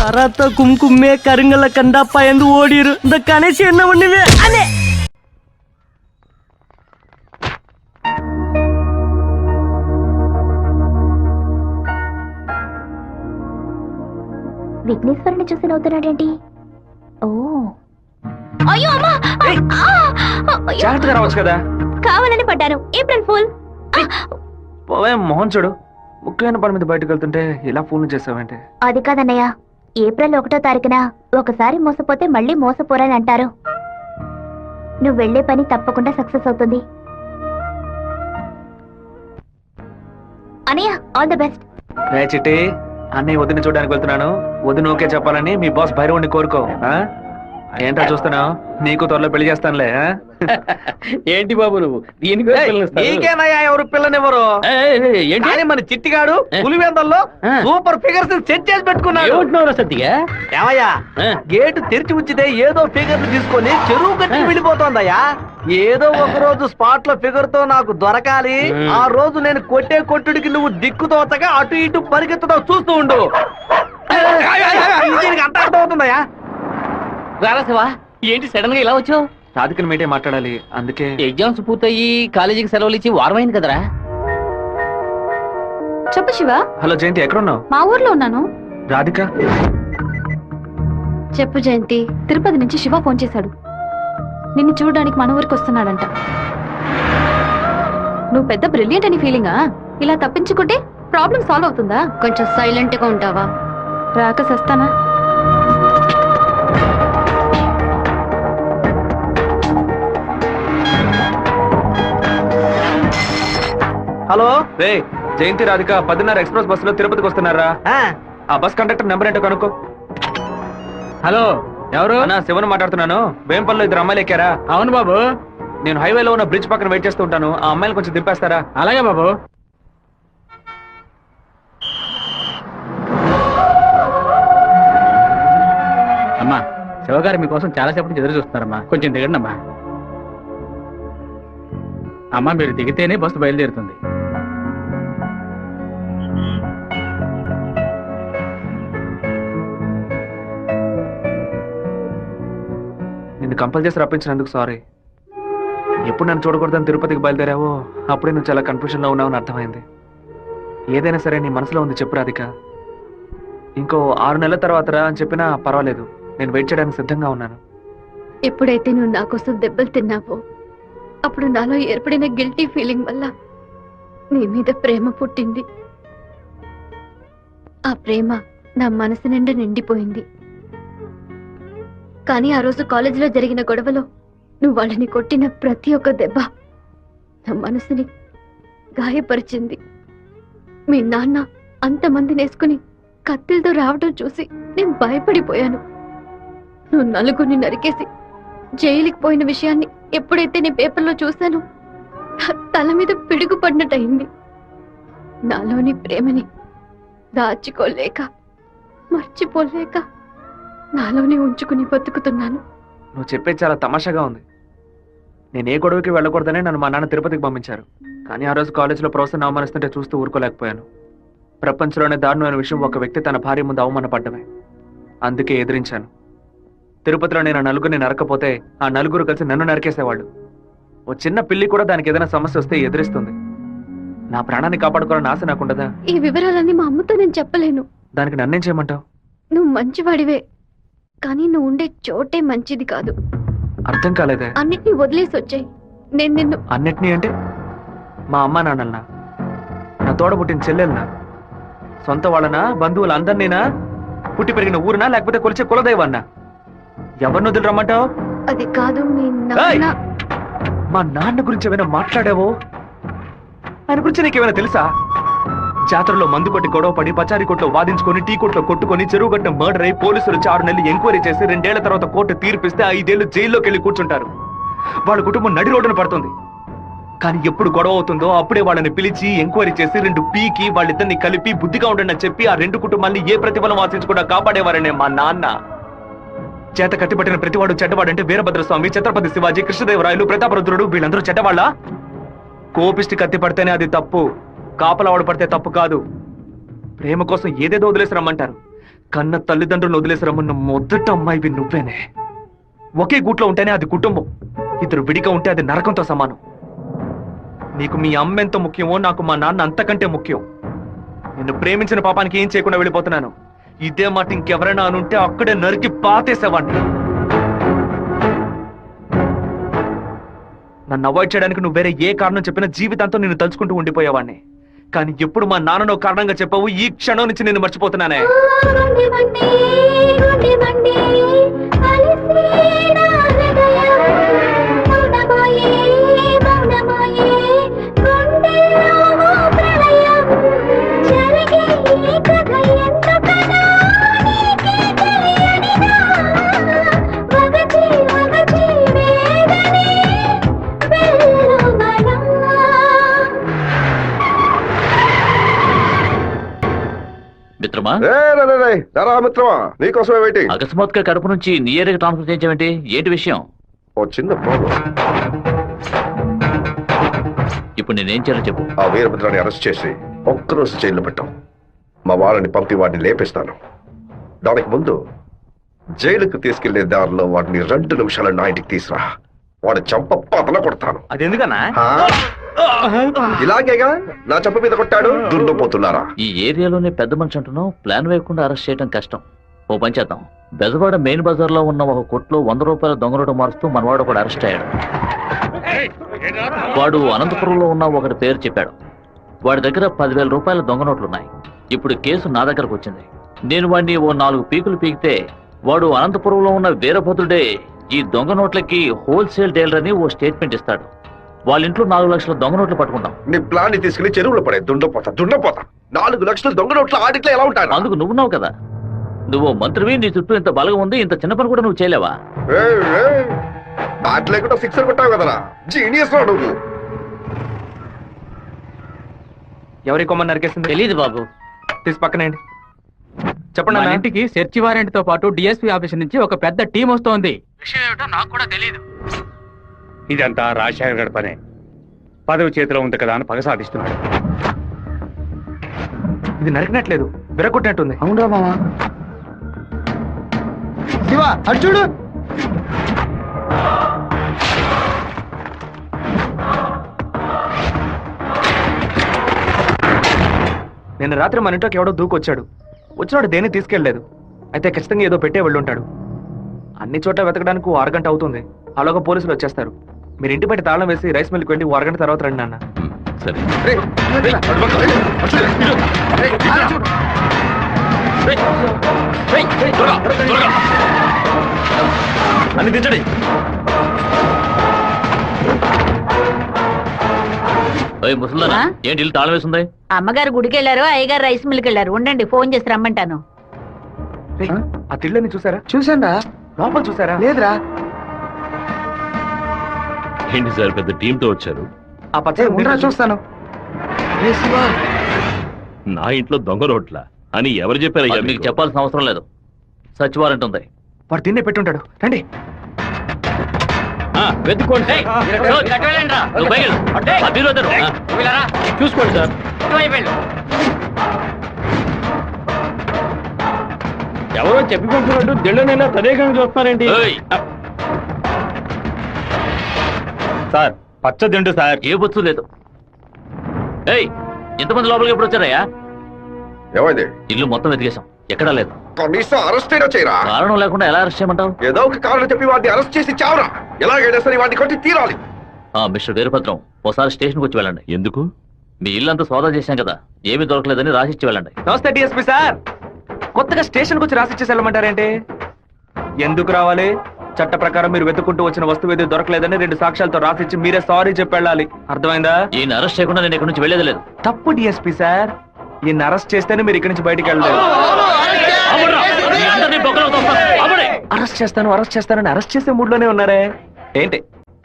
கராத்தா கும்கும்மே கருங்கல்ல கண்டா பயந்து ஓடிரும். இந்த கணேசி என்ன பண்ணுவே? அண்ணே విఘ్నేశ్వరుని చూసి నవ్వుతున్నాడేంటి? ఓ అయ్యో అమ్మా, జాగ్రత్తగా రావచ్చు కదా. కావాలని పడ్డాను. April fool. పోవే మోహన్ చూడు, ముఖ్యమైన పని మీద బయటకు వెళ్తుంటే ఇలా ఫోన్ చేసావంటే? అది కాదన్నయ్య, ఏప్రిల్ 1వ తారీఖున ఒకసారి మోసపోతే మళ్ళీ మోసపోరని అంటారు. నువ్వు వెళ్లే పని తప్పకుండా సక్సెస్ అవుతుంది. అన్నయ్య, ఆల్ ద బెస్ట్. రే చిట్టి, అన్నయ్య వదిన చూడడానికి వెళ్తున్నాను. వదిన ఓకే చెప్పాలని మీ బాస్ భైరవుని కోరుకో. ఏంటో చూస్తున్నావు, నీకు త్వరలో పెళ్లి చేస్తానులే. ఏంటి బాబు నువ్వు దీనికి నీకేనయ్యా ఎవరు పిల్లనివ్వరు? కానీ మన చిట్టిగాడు పులివెందల్లో సూపర్ ఫిగర్స్ సెట్ చేసి పెట్టుకున్నాడు. ఏమంటున్నావు సత్తిగా? ఏమయ్యా, గేటు తెరిచి ఉంచితే ఏదో ఫిగర్ తీసుకొని చెరువు కట్టి వెళ్ళిపోతోందయ్యా. ఏదో ఒక రోజు స్పాట్ లో ఫిగర్ తో నాకు దొరకాలి. ఆ రోజు నేను కొట్టే కొట్టుడికి నువ్వు దిక్కుతోతగా అటు ఇటు పరిగెత్తుతావు, చూస్తూ ఉండు. దీనికి అంత అర్థం అవుతుందయ్యా. రారా శివా, ఏంటి సడన్ గా ఇలా వచ్చావు? రాధికని మీటే మాట్లాడాలి, అందుకే. ఎగ్జామ్స్ పూర్తయి కాలేజీకి సెలవులు ఇచ్చి వారమైంది కదరా. చెప్పు శివ. హలో జయంతి, ఎక్కడున్నావు? మా ఊర్లో ఉన్నాను. రాధిక? చెప్పు జయంతి. తిరుపతి నుంచి శివ ఫోన్ చేశాడు. నిన్ను చూడడానికి మన ఊరికి వస్తున్నాడంట. నువ్వు పెద్ద బ్రిలియంట్ అని ఫీలింగా? ఇలా తప్పించుకుంటే ప్రాబ్లం సాల్వ్ అవుతుందా? కొంచెం సైలెంట్ గా ఉంటావా? రాక సస్తానా? హలో రే జయంతి, రాధిక 10:30 ఎక్స్ప్రెస్ బస్సులో తిరుపతికి వస్తున్నారా? ఆ బస్ కండక్టర్ నెంబర్ ఏంటో కనుక్కో. హలో, ఎవరు? అన్నా, శివన్ మాట్లాడుతున్నాను. వేంపల్లో 2 అమ్మాయిలు ఎక్కారా? అవును బాబు. నేను హైవేలో ఉన్న బ్రిడ్జ్ పక్కన వెయిట్ చేస్తూ ఉంటాను. ఆ అమ్మాయిలు కొంచెం దింపేస్తారా? అలాగే బాబు. అమ్మా, శివగారు మీకోసం చాలాసేపు నుంచి ఎదురు చూస్తున్నారమ్మా, కొంచెం దిగండి అమ్మా. అమ్మా, మీరు దిగితేనే బస్సు బయలుదేరుతుంది. నిన్ను కంపల్ చేసి రప్పించినందుకు సారీ. ఎప్పుడు నన్ను చూడకూడదని తిరుపతికి బయలుదేరావో అప్పుడే నువ్వు చాలా కన్ఫ్యూజన్ లో ఉన్నావని అర్థమైంది. ఏదైనా సరే నీ మనసులో ఉంది చెప్పు రాధిక. ఇంకో 6 నెలల తర్వాత రా అని చెప్పినా పర్వాలేదు, నేను వెయిట్ చేయడానికి సిద్ధంగా ఉన్నాను. ఎప్పుడైతే నువ్వు నా కోసం దెబ్బలు తిన్నావో అప్పుడు నాలో ఏర్పడిన గిల్టీ ఫీలింగ్ వల్ల నీ మీద ప్రేమ పుట్టింది. ఆ ప్రేమ నా మనసు నిండా నిండిపోయింది. కానీ ఆ రోజు కాలేజీలో జరిగిన గొడవలో నువ్వు వాళ్ళని కొట్టిన ప్రతి ఒక్క దెబ్బ నా మనసుని గాయపరిచింది. మీ నాన్న అంతమందిని వేసుకుని కత్తిలతో రావడం చూసి నేను భయపడిపోయాను. నువ్వు నలుగురిని నరికేసి జైలుకి పోయిన విషయాన్ని ఎప్పుడైతే నేను పేపర్లో చూశానో నా తల మీద పిడుగు పడినట్టయింది. నాలోని ప్రేమని దాచుకోలేక మర్చిపోలేక నాలోనే ఉంచుకుని బతుకుతున్నాను. నువ్వు చెప్పేది చాలా తమాషాగా ఉంది. నేను ఏ గొడవకి వెళ్ళకూడదని నన్ను మా నాన్న తిరుపతికి పంపించారు. కానీ ఆ రోజు కాలేజీలో ప్రొఫెసర్ని అవమానిస్తుంటే చూస్తూ ఊరుకోలేకపోయాను. ప్రపంచంలోనే దారుణమైన విషయం ఒక వ్యక్తి తన భార్య ముందు అవమానపడ్డమే. అందుకే ఎదిరించాను. తిరుపతిలో నేను ఆ నలుగురిని నరకపోతే ఆ నలుగురు కలిసి నన్ను నరికేసేవాళ్ళు. ఓ చిన్న పిల్లి కూడా దానికి ఏదైనా సమస్య వస్తే ఎదిరిస్తుంది. నా ప్రాణాన్ని కాపాడుకోవాలని ఆశ నాకుండదా? ఈ వివరాలన్నీ మా అమ్మతో నేను చెప్పలేను. దానికి నన్నేం చేయమంటావు? నువ్వు మంచివాడివే, కానీ నువ్వు ఉండే చోటే మంచిది కాదు. అర్థం కాలేదే. అన్నిటినీ వదిలేసి వచ్చాయి. నేను నిన్ను అన్నిటినీ అంటే మా అమ్మ నాన్నలనా, నా తోడబుట్టిన చెల్లెలనా, సొంత వాళ్ళనా, బంధువులందరినీనా, పుట్టి పెరిగిన ఊరునా, లేకపోతే కొలిచే కులదైవాన్నా? ఎవరిని వదిలి రమ్మంటావు? అది కాదు మీ నాన్న. మా నాన్న గురించి ఏమైనా మాట్లాడావో? ఆయన గురించి నీకేమైనా తెలుసా? జాతరలో మందు కొట్టి గొడవ పడి పచారీ కొట్లో వాదించుకొని టీ కొట్లో కొట్టుకొని చెరువు గట్టిన మర్డర్ అయి పోలీసులు 6 నెలలు ఎంక్వైరీ చేసి 2 ఏళ్ల తర్వాత కోర్టు తీర్పిస్తే 5 ఏళ్లు జైల్లోకి వెళ్ళి కూర్చుంటారు. వాళ్ళ కుటుంబం నడి రోడ్డున పడుతుంది. కానీ ఎప్పుడు గొడవ అవుతుందో అప్పుడే వాళ్ళని పిలిచి ఎంక్వైరీ చేసి 2 పీకి వాళ్ళిద్దరిని కలిపి బుద్ధిగా ఉండండి అని చెప్పి ఆ 2 కుటుంబాన్ని ఏ ప్రతిఫలం ఆశించకుండా కాపాడేవారనే మా నాన్న. చేత కట్టిపట్టిన ప్రతివాడు చెడ్డవాడంటే వీరభద్రస్వామి, ఛత్రపతి శివాజీ, కృష్ణదేవరాయలు, ప్రతాపరుద్రుడు వీళ్ళందరూ చెడ్డవాళ్ళ? కోపిష్టి కత్తి పడితేనే అది తప్పు, కాపలవాడు పడితే తప్పు కాదు. ప్రేమ కోసం ఏదేదో వదిలేసి రమ్మంటారు. కన్న తల్లిదండ్రులను వదిలేసి రమ్మన్న మొదట అమ్మాయివి నువ్వేనే. ఒకే గూట్లో ఉంటేనే అది కుటుంబం, 2 విడిగా ఉంటే అది నరకంతో సమానం. నీకు మీ అమ్మ ఎంత ముఖ్యమో నాకు మా నాన్న అంతకంటే ముఖ్యం. నిన్ను ప్రేమించిన పాపానికి ఏం చేయకుండా వెళ్ళిపోతున్నాను. ఇదే మాట ఇంకెవరైనా అనుంటే అక్కడే నరికి పాతేసేవాడిని. నన్ను అవాయిడ్ చేయడానికి నువ్వు వేరే ఏ కారణం చెప్పినా జీవితాంతం నిన్ను తలుచుకుంటూ ఉండిపోయేవాడిని. కానీ ఎప్పుడు మా నాన్ననో కారణంగా చెప్పావు, ఈ క్షణం నుంచి నేను మర్చిపోతున్నానే. మిత్రమా, మిత్రమా, నీకోసమే వెయిటింగ్. అకస్మాత్తుగా కడుపు నుంచి నీ ఏరియాకి ట్రాన్స్ఫర్ చేయించావేంటి? ఏంటి విషయం? ఓ చిన్న ప్రాబ్లం. ఇప్పుడు నేనేం చేయాలో చెప్పు. ఆ వీరభద్రాన్ని అరెస్ట్ చేసి ఒక్కరోజు జైల్లో పెట్టాం. మా వాళ్ళని పంపి వాడిని లేపేస్తాను. దానికి ముందు జైలుకు తీసుకెళ్లే దారిలో వాడిని 2 నిమిషాలు నా ఇంటికి తీసురా. వాడు చంప పతల కొడతాను. అది ఎందుకన్నా? ఇలాగేగా నా చంప మీద కొట్టాడు. దున్నపోతున్నారా? ఈ ఏరియాలోనే పెద్ద మనిషి అంటున్నావు. ప్లాన్ వేయకుండా అరెస్ట్ చేయడం కష్టం. ఓ పని చేద్దాం. బెజవాడ మెయిన్ బజార్ లో ఉన్న ఒక కొట్లో 100 రూపాయల దొంగ నోటు మారుస్తూ మనవాడు కూడా అరెస్ట్ అయ్యాడు. వాడు అనంతపురంలో ఉన్న ఒకటి పేరు చెప్పాడు. వాడి దగ్గర 10,000 రూపాయల దొంగ నోట్లున్నాయి. ఇప్పుడు కేసు నా దగ్గరకు వచ్చింది. నేను వాడిని ఓ 4 పీకులు పీకితే వాడు అనంతపురంలో ఉన్న వీరభద్రుడే ఈ దొంగ నోట్లకి హోల్సేల్ డీలర్ అని ఓ స్టేట్మెంట్ ఇస్తాడు. వాళ్ళ ఇంట్లో 4 లక్షల దొంగ నోట్లు పట్టుకుంటాం. నీ ప్లాన్ ని తీసుకెళ్లి చెరువులో పడే. దుండపోతా 4 లక్షల దొంగ నోట్ల ఆడిట్లో ఎలా ఉంటాను? అందుకు నువ్వున్నావు కదా. నువ్వు మంత్రివి, నీ చుట్టూ ఇంత బలగం ఉంది. ఇంత చిన్న పని కూడా నువ్వు చేయలేవా? బ్యాట్ లేకుండా సిక్సర్ కొట్టావు కదరా. జీనియస్ రా నువ్వు. ఎవరి కొమ్మని నరికేసింది? తెలీదు బాబు. తీసి పక్కనేయండి. చెప్పండి మన అన్న. ఇంటికి సెర్చ్ వారెంట్ తో పాటు డిఎస్పీ ఆఫీస్ నుంచి ఒక పెద్ద టీం వస్తోంది. విషయం ఏమిటో నాకు కూడా తెలియదు. ఇదంతా రాజశేఖర్ గడి పనే. పదవి చేతిలో ఉంది కదా అని పగ సాధిస్తున్నాడు. ఇది నరికినట్లేదు, విరగొట్టినట్టుంది. అవునా మామా? శివ అటు చూడు. నిన్న రాత్రి మన ఇంట్లోకి ఎవడో దూకొచ్చాడు. వచ్చినాడు దేన్ని తీసుకెళ్లేదు. అయితే ఖచ్చితంగా ఏదో పెట్టే వెళ్ళుంటాడు. అన్ని చోట్ల వెతకడానికి 1 అరగంట అవుతుంది. అలాగా పోలీసులు వచ్చేస్తారు. మీరు ఇంటి బయట తాళం వేసి రైస్ మిల్కి వెళ్ళి 1 అరగంట తర్వాత రండి నాన్న. సరే. త్వరగా అన్ని దించండి. ముసల్దానా ఏంటి ఇల్లు తాళం వేసింది? అమ్మగారు గుడికి వెళ్ళారు, అయ్యగారు రైస్ మిల్కి వెళ్ళారు. ఉండండి, ఫోన్ చేసి రమ్మంటాను. ఆ తిళ్ళని చూసారా? చూసారా? లోపల చూసారా? లేదురా. ఏంటి సార్ పెద్ద టీంతో వచ్చారు? ఆ పచ్చ చూస్తాను. నా ఇంట్లో దొంగ రోడ్ల అని ఎవరు చెప్పారయ్యా? మీకు చెప్పాల్సిన అవసరం లేదు. సచివారెంట్ ఉంది. వాడు తిన్నే పెట్టుంటాడు. రండి. వెతుక్కోండి. చూసుకోండి సార్. ఎవరో చెప్పి పంపినట్టు దిళ్ళనైనా తదేకంగా చూస్తున్నారేంటి? సార్ పచ్చ దిండు సార్. ఏ బొచ్చు లేదు. ఎంతమంది లోపలికి ఎప్పుడు వచ్చారయ్యా? ఏమైంది? ఇల్లు మొత్తం వెతికేశాం, ఎక్కడా లేదు. కనీసం అరెస్ట్ అయినా చేయరా? కారణం లేకుండా ఎలా అరెస్ట్ చేయమంటావు? ఏదో ఒక కారణం చెప్పి వాడిని అరెస్ట్ చేసి చావరా. ఎలాగైనా సరే వాడిని కొట్టి తీరాలి. మిస్టర్ వీరభద్రం, ఒకసారి స్టేషన్కి వచ్చి వెళ్ళండి. ఎందుకు? మీ ఇల్లంతా సోదా చేశాం కదా, ఏమీ దొరకలేదని రాసిచ్చి వెళ్ళండి. నమస్తే డిఎస్పీ సార్. కొత్తగా స్టేషన్కి వచ్చి రాసిచ్చేసి వెళ్ళమంటారేంటి? ఎందుకు రావాలి? చట్ట ప్రకారం మీరు వెతుక్కుంటూ వచ్చిన వస్తువు ఏది దొరకలేదని 2 సాక్ష్యాలతో రాసిచ్చి మీరే సారీ చెప్పి వెళ్ళాలి. అర్థమైందా? ఈయన అరెస్ట్ చేయకుండా నేను ఇక్కడి నుంచి వెళ్ళేది లేదు. తప్పు డిఎస్పీ సార్. ఈయన అరెస్ట్ చేస్తేనే మీరు ఇక్కడి నుంచి బయటికి వెళ్ళలేదు. అరెస్ట్ చేస్తానని అరెస్ట్ చేసే మూడ్ లోనే ఉన్నారే ఏంటి?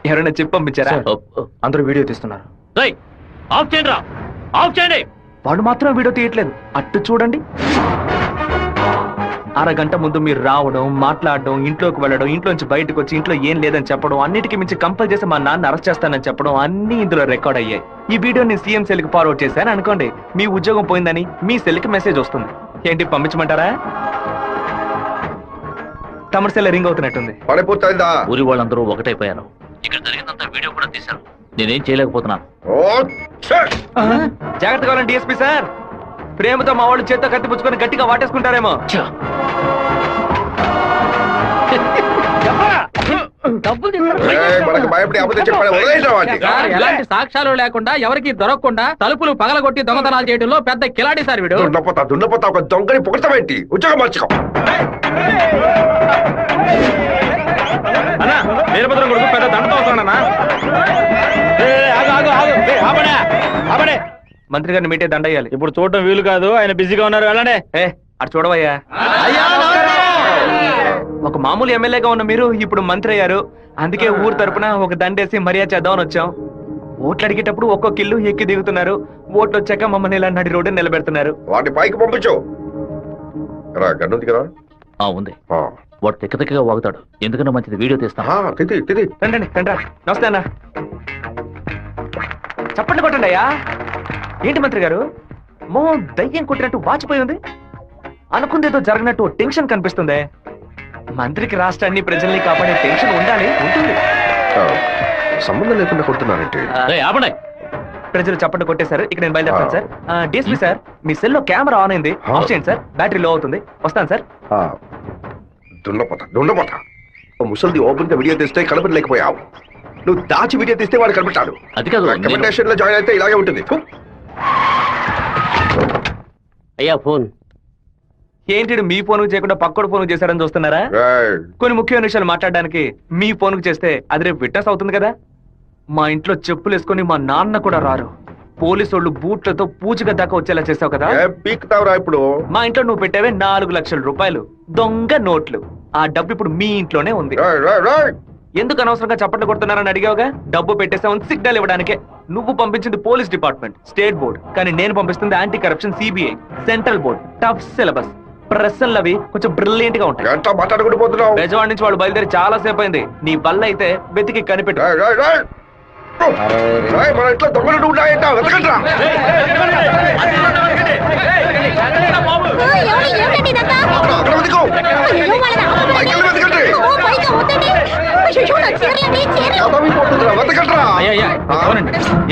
ఎవరైనా చెప్పి పంపించారా? అందరూ వీడియో తీస్తున్నారు. ఆఫ్ చేయండి రా, ఆఫ్ చేయండి. వాడు మాత్రం వీడియో తీయట్లేదు. అట్టు చూడండి. అరగంట ముందు మీరు రావడం, మాట్లాడడం, ఇంట్లోకి వెళ్ళడం, ఇంట్లోంచి బయటకు వచ్చి ఇంట్లో ఏం లేదని చెప్పడం, అన్నిటికీ మించి కంపల్ చేసి మా నాన్న అరెస్ట్ చేస్తానని చెప్పడం అన్ని ఇందులో రికార్డ్ అయ్యాయి. ఈ వీడియో నేను సీఎం సెల్ కి ఫార్వర్డ్ చేశాను అనుకోండి, మీ ఉద్యోగం పోయిందని మీ సెల్ కి మెసేజ్ వస్తుంది. ఏంటి పంపించమంటారా? తమిళ సెల్ రింగ్ అవుతున్నట్టుంది. ఊరి వాళ్ళందరూ ఒకటైపోయారు. ఇక్కడ జరిగిందంతా వీడియో కూడా తీశారు. నేనేం చేయలేకపోతున్నాను. జాగ్రత్తగా ఉండండి డిఎస్పీ సార్. ప్రేమతో మా వాళ్ళు చేత్తో కత్తి పుచ్చుకొని గట్టిగా వాటేసుకుంటారేమో. ఎలాంటి సాక్ష్యాలు లేకుండా ఎవరికి దొరకకుండా తలుపులు పగలగొట్టి దొంగతనాలు చేయడంలో పెద్ద కిలాడి సార్ వీడు. దున్నపోతా ఒక దొంగని పొగడతామేంటి? ఉద్యోగం మార్చుకో. అన్నా వీరభద్రం కొడుకు పెద్ద దండతో వస్తాడన్నా. మంత్రి గారిని మీటే దండయ్యాలి. ఇప్పుడు చూడటం వీలు కాదు, ఆయన బిజీగా ఉన్నారు. వెళ్ళండి. అటు చూడవయ్యా. ఒక మామూలు ఎమ్మెల్యేగా ఉన్న మీరు ఇప్పుడు మంత్రి అయ్యారు. అందుకే ఊరు తరపున ఒక దండేసి మర్యాద చేద్దామని వచ్చాం. ఓట్లు అడిగేటప్పుడు ఒక్కొక్క ఇల్లు ఎక్కి దిగుతున్నారు. ఓట్లు వచ్చాక మమ్మల్ని ఇలా నడి రోడ్డు నిలబెడుతున్నారు. వాటి పైకి పంపించు. గన్నుంది కదా? ఉంది. వాడు తిక్కగా వాగుతాడు. ఎందుకన్నా మంచిది వీడియో తీస్తాను. రండి రండి. నమస్తే అన్న. చప్పట్లు కొట్టండి అయ్యా. ఏంటి మంత్రి గారు మోహన్ దయ్యం కొట్టినట్టు వాచిపోయి ఉంది? అనుకుందేదో జరగనట్టు టెన్షన్ కనిపిస్తుంది. మంత్రికి రాష్ట్రాన్ని ప్రజల్ని కాపాడే టెన్షన్ ఉండాలి, ఉంటుంది. సంబంధం లేకుండా కొడుతున్నారంటే ప్రజలు చప్పట్లు కొట్టేశారు. ఇక నేను బయలుదేరుతాను సార్. డిఎస్పీ సార్, మీ సెల్లో కెమెరా ఆన్ అయింది. ఆఫ్ చేయండి సార్, బ్యాటరీ లో అవుతుంది. వస్తాను సార్. దున్నపోతా ముసలిది ఓపెన్ గా వీడియో తీస్తే కనపడలేకపోయావు. నువ్వు దాచి వీడియో తీస్తే వాడు కనిపెట్టాడు. అది కాదు, రికమెండేషన్ లో జాయిన్ అయితే ఇలాగే ఉంటుంది. అయ్యా ఫోన్ ఏంటి మీ ఫోన్ చేయకుండా పక్కడు ఫోన్ చేశారని చూస్తున్నారా? కొన్ని ముఖ్యమైన విషయాలు మాట్లాడడానికి మీ ఫోన్ చేస్తే అది రేపు విట్నెస్ అవుతుంది కదా. మా ఇంట్లో చెప్పులు వేసుకొని మా నాన్న కూడా రారు. పోలీసు వాళ్ళు బూట్లతో పూజగా దాకా వచ్చేలా చేసావు కదా. ఇప్పుడు మా ఇంట్లో నువ్వు పెట్టావే 4 లక్షల రూపాయలు దొంగ నోట్లు. ఆ డబ్బు ఇప్పుడు మీ ఇంట్లోనే ఉంది. ఎందుకు అనవసరంగా చప్పట్లు కొడుతున్నారని అడిగావుగా. డబ్బు పెట్టేసామని సిగ్నల్ ఇవ్వడానికే. నువ్వు పంపించింది పోలీస్ డిపార్ట్మెంట్, స్టేట్ బోర్డ్. కానీ నేను పంపిస్తుంది anti corruption CBI, central board. Tough syllabus, ప్రశ్నలు అవి కొంచెం బ్రిలియంట్ గా ఉంటాయి. బెజవాడ నుంచి వాళ్ళు బయలుదేరి చాలా సేపు అయింది. నీ వల్ల అయితే వెతికి కనిపెట్టు. మన ఇంట్లో దొంగలు ఉన్నాయంట, వెతకండ్రా.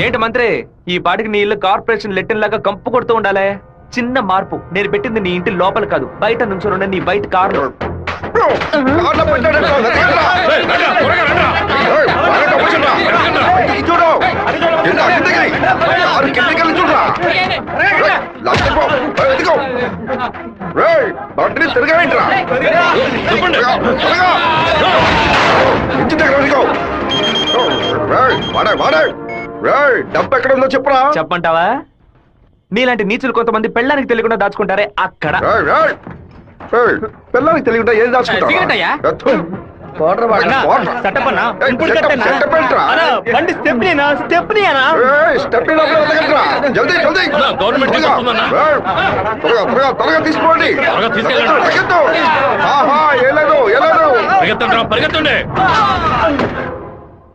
ఏంటి మంత్రి, ఈ పాటికి నీ ఇల్లు కార్పొరేషన్ లెట్టిన్ లాగా కంపు కొడుతూ ఉండాలి. చిన్న మార్పు. నేను పెట్టింది నీ ఇంటి లోపల కాదు, బయట నుంచి నీ బయట కారు. తిరగండి. డబ్బు ఎక్కడ ఉందో చెప్పురా. చెప్పంటావా? నీలాంటి నీచులు కొంతమంది పెళ్ళానికి తెలియకుండా దాచుకుంటారే అక్కడ. పిల్లలకి తెలియకుండా ఏం సిగరెట్టయ్యా? గవర్నమెంట్ తీసుకోండి. పరిగెత్తండి.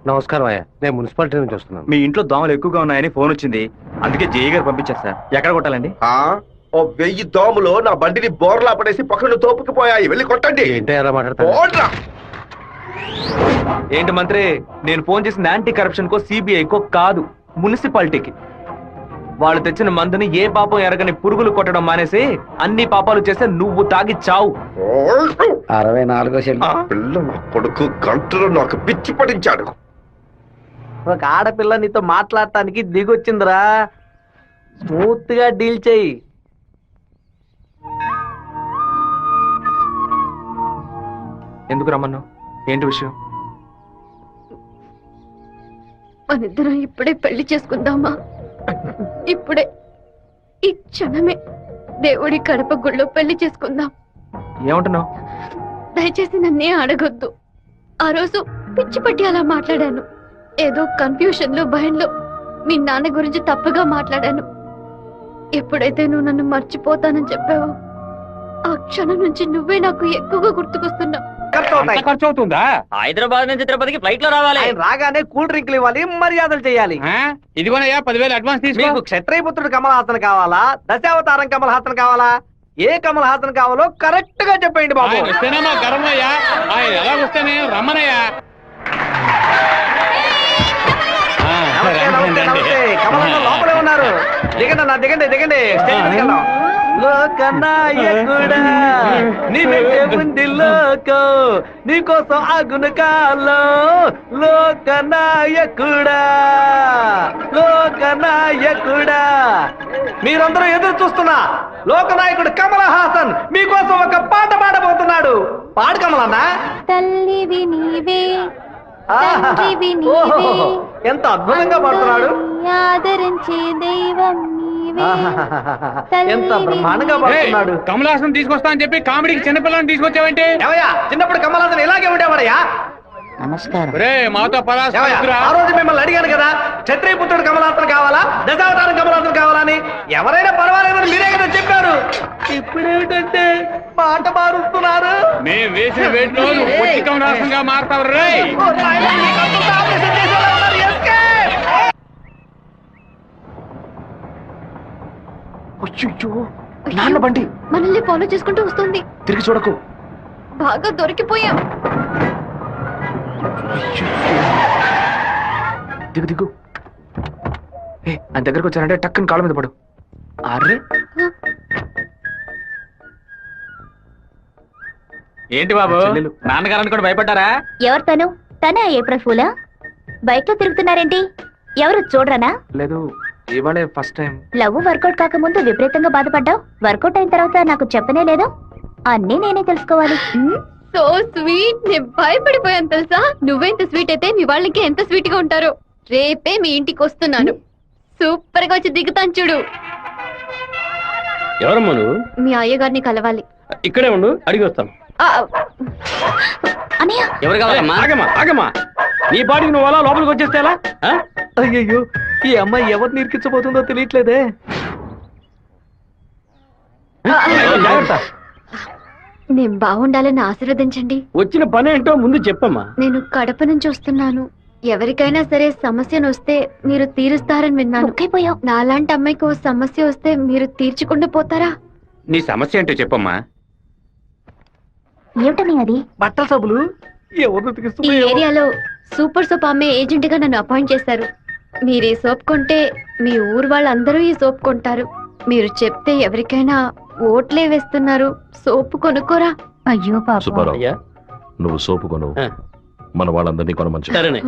నమస్కారం అయ్యా, నేను మున్సిపాలిటీ నుంచి వస్తున్నాను. మీ ఇంట్లో దోమలు ఎక్కువగా ఉన్నాయని ఫోన్ వచ్చింది, అందుకే జేఈ గారు పంపించారు సార్. ఎక్కడ కొట్టాలండి? ఓ 1000 దోమలు నా బండిని బోర్లా పడేసి పక్కన తోపుకుపోయాయి, వెళ్ళి కొట్టండి. ఏంటి ఎలా మాట్లాడతా? ఏంటి మంత్రి, నేను ఫోన్ చేసింది యాంటీ కరప్షన్ కో సిబిఐకో కాదు, మున్సిపాలిటీకి. వాళ్ళు తెచ్చిన మందుని ఏ పాపం ఎరగని పురుగులు కొట్టడం మానేసి అన్ని పాపాలు చేస్తే నువ్వు తాగి చావు. 64 పిల్ల నా కొడుకు గంటలో నాకు పిచ్చి పడించాడు. ఒక ఆడపిల్ల నీతో మాట్లాడటానికి దిగొచ్చిందిరా, స్మూత్ గా డీల్ చెయ్యి. ఎందుకు రమ్మన్నావు? ఏంటి విషయం? మనిద్దరం ఇప్పుడే పెళ్లి చేసుకుందామా? ఇప్పుడే, ఈ క్షణమే దేవుడి కడప గుళ్ళో పెళ్లి చేసుకుందాం. ఏమంటున్నావు? దయచేసి నన్నే అడగొద్దు. ఆ రోజు పిచ్చి పట్టి అలా మాట్లాడాను. ఏదో కన్ఫ్యూషన్ లో భయంలో మీ నాన్న గురించి తప్పుగా మాట్లాడాను. ఎప్పుడైతే నువ్వు నన్ను మర్చిపోతానని చెప్పావో ఆ క్షణం నుంచి నువ్వే నాకు ఎక్కువగా గుర్తుకొస్తున్నావు. ఖర్చు అవుతుందా? హైదరాబాద్ నుంచి తిరుపతికి ఫ్లైట్ లో రావాలి. ఆయన రాగానే కూల్ డ్రింక్లు ఇవ్వాలి, మర్యాదలు చేయాలి. ఇదిగోనయ్యా 10,000 అడ్వాన్స్ తీసుకో. మీకు క్షత్రియపుత్రుడు కమల్ హాసన్ కావాలా, దశావతారం కమల్ హాసన్ కావాలా, ఏ కమల్ హాసన్ కావాలో కరెక్ట్ గా చెప్పండి బాబు. ఆయన వస్తేనే మా గర్వమయ్యా, ఆయన ఎలా వస్తేనే రమ్మనయ్యా. కమల్ హాసన్ లోపలే ఉన్నారు. దిగండి అన్న, దిగండి దిగండి, స్టేజ్ మీదకి వెళ్దాం. లోకనాయకుడా నీ వెంటే ఉంది లోకో, నీకోసం ఆగును కాలో. లోకనాయకుడా, లోకనాయకుడా, మీరందరూ ఎదురు చూస్తున్నా లోకనాయకుడు కమల్ హాసన్ మీకోసం ఒక పాట పాడబోతున్నాడు. పాడు కమలన్నా. తల్లివి నీవే, ఎంత అద్భుతంగా పాడుతున్నాడు. ఆదరించే దైవం నీవే, ఎంత బ్రహ్మాండంగా పాడుతున్నాడు. కమల్ హాసన్ తీసుకొస్తా అని చెప్పి కామెడీకి చిన్నపిల్లని తీసుకొచ్చావేంటి? ఏమయ్యా, చిన్నప్పుడు కమల్ హాసన్ ఇలాగే ఉండేవాడయ్యా. నమస్కారం. రే మాతో ఆ రోజు మిమ్మల్ని అడిగాను కదా, క్షత్రియపుత్రుడు కమల్ హాసన్ కావాలా, దశావతారం కమల్ హాసన్ కావాలా అని. ఎవరైనా పర్వాలేదని మీరే కదా చెప్పారు. ఇప్పుడేమిటంటే పాట మారుస్తున్నారు. మేము వేసిన వేట్లో వచ్చి కమల్ హాసన్ గా మారుతావు రే. నాన్న బండి మనల్ని ఫాలో చేసుకుంటూ వస్తుంది. తిరిగి చూడకు. బాగా దొరికిపోయాం. దిగు దిగు. ఆయన దగ్గరకు వచ్చారంటే టక్కుని కాళ్ళ మీద పడు. అర్రే, ఏంటి బాబు, చెల్లెలు. నాన్నగారని కూడా భయపడ్డారా? ఎవరు తను? తనే ఏప్రిల్ ఫూలా? బైక్ లో తిరుగుతున్నారేంటి? ఎవరు చూడరానా? లేదు, ఇవాళే ఫస్ట్ టైం. లవ్ వర్కౌట్ కాకముందు విపరీతంగా బాధపడ్డావు, వర్కౌట్ అయిన తర్వాత నాకు చెప్పనే లేదు. అన్నీ నేనే తెలుసుకోవాలి. సో స్వీట్, నేను భయపడిపోయాను తెలుసా. నువ్వెంత స్వీట్ అయితే మీ వాళ్ళకి ఎంత స్వీట్ గా ఉంటారో. రేపే మీ ఇంటికి వస్తున్నాను, సూపర్ గా వచ్చి దిగుతాను చూడు. ఎవరమ్మా నువ్వు? మీ అయ్యగారిని కలవాలి. ఇక్కడే ఉండు, అడిగి వస్తాను. అన్నయ్య, ఎవరు కావాలమ్మా? ఆగమ్మా ఆగమ్మా, నీ పాటికి నువ్వు అలా లోపలికి వచ్చేస్తే ఎలా? అయ్యయ్యో, ఈ అమ్మాయి ఎవరిని ఇరికించబోతుందో తెలియట్లేదే. జాగ్రత్త. నేను బాగుండాలని ఆశీర్వదించండి. వచ్చిన పని ఏంటో ముందు చెప్పమ్మా. నేను కడప నుంచి వస్తున్నాను. ఎవరికైనా సరే సమస్యను వస్తే మీరు తీరుస్తారని విన్నాను. నాలాంటి అమ్మాయికి ఓ సమస్య వస్తే మీరు తీర్చకుండా పోతారా? నీ సమస్య ఏంటో చెప్పమ్మా. ఏమిటని అది? బట్టల సబ్బులు ఈ ఏరియాలో సూపర్ సోప్ అమ్మే ఏజెంట్ గా నన్ను అపాయింట్ చేశారు. మీరు ఈ సోప్ కొంటే మీ ఊరు వాళ్ళందరూ ఈ సోప్ కొంటారు. మీరు చెప్తే ఎవరికైనా ఓట్లే వేస్తున్నారు. సోపు కొనుక్కోరా. అయ్యో పాప. సుబ్బారావు, నువ్వు సోపు కొను, మన వాళ్ళందరినీ కొనమంచు. సరేనే.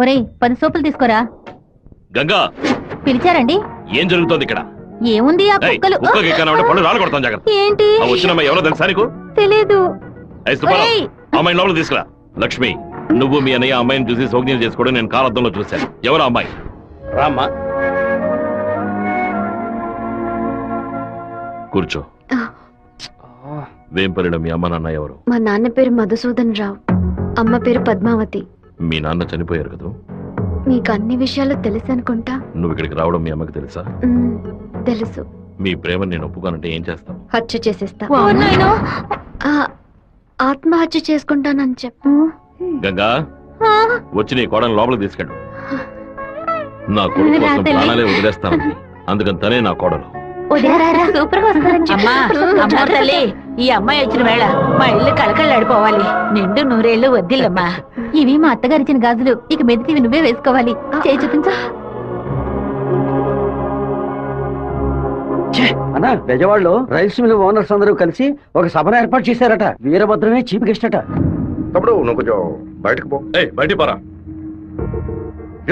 ఒరేయ్, 10 సోపులు తీసుకోరా. గంగా, పిలిచారండి? ఏం జరుగుతోంది ఇక్కడ? ఏముంది, ఆ కుక్కలు. పళ్ళు రాళ్ళు కొడతాం, జాగ్రత్త. ఏంటి? వచ్చిన ఎవరో తెలుసా నీకు? తెలీదు. సుబ్బారావు, అమ్మాయి లోపల తీసుకురా. లక్ష్మి, నువ్వు మీ అన్నయ్య అమ్మాయిని చూసి సౌజ్ఞం చేసుకోవడం నేను కాలద్దంలో చూశాను. ఎవరు అమ్మాయి? రామ్మా. కూర్చో. వేంపల్లిలో మీ అమ్మ నాన్న ఎవరు? మా నాన్న పేరు మధుసూదన్ రావు, అమ్మ పేరు పద్మావతి. మీ నాన్న చనిపోయారు కదా? మీకు అన్ని విషయాలు తెలుసు అనుకుంటా. నువ్వు ఇక్కడికి రావడం మీ అమ్మకి తెలుసా? తెలుసు. మీ ప్రేమను నేను ఒప్పుకోనంటే ఏం చేస్తావు? హత్య చేసేస్తా. ఆత్మహత్య చేసుకుంటానని చెప్పు. గంగా, వచ్చి నీ కోడని లోపలికి తీసుకెళ్ళు. నా కొడుకు కోసం ప్రాణాలే వదిలేస్తానంది, అందుకని తనే నా కోడలు. సూపర్ గా అమ్మా తల్లి, ఈ అమ్మాయి వచ్చిన వేళ మా ఇల్లు కలకళ్ళాడిపోవాలి. నిండు నూరేళ్లు వద్దిల్లమ్మా. ఇవి మా అత్తగారిచ్చిన గాజులు, ఇక మెదిటివి నువ్వే వేసుకోవాలి. చేయి చూపించు. అన్నా, బెజవాడలో రైస్ మిల్ ఓనర్స్ అందరూ కలిసి ఒక సభను ఏర్పాటు చేశారట. వీరభద్రమే చీఫ్ గెస్ట్ అట. తమ్ముడు నువ్వు కొంచెం బయటకు పో. బయటికి పోరా.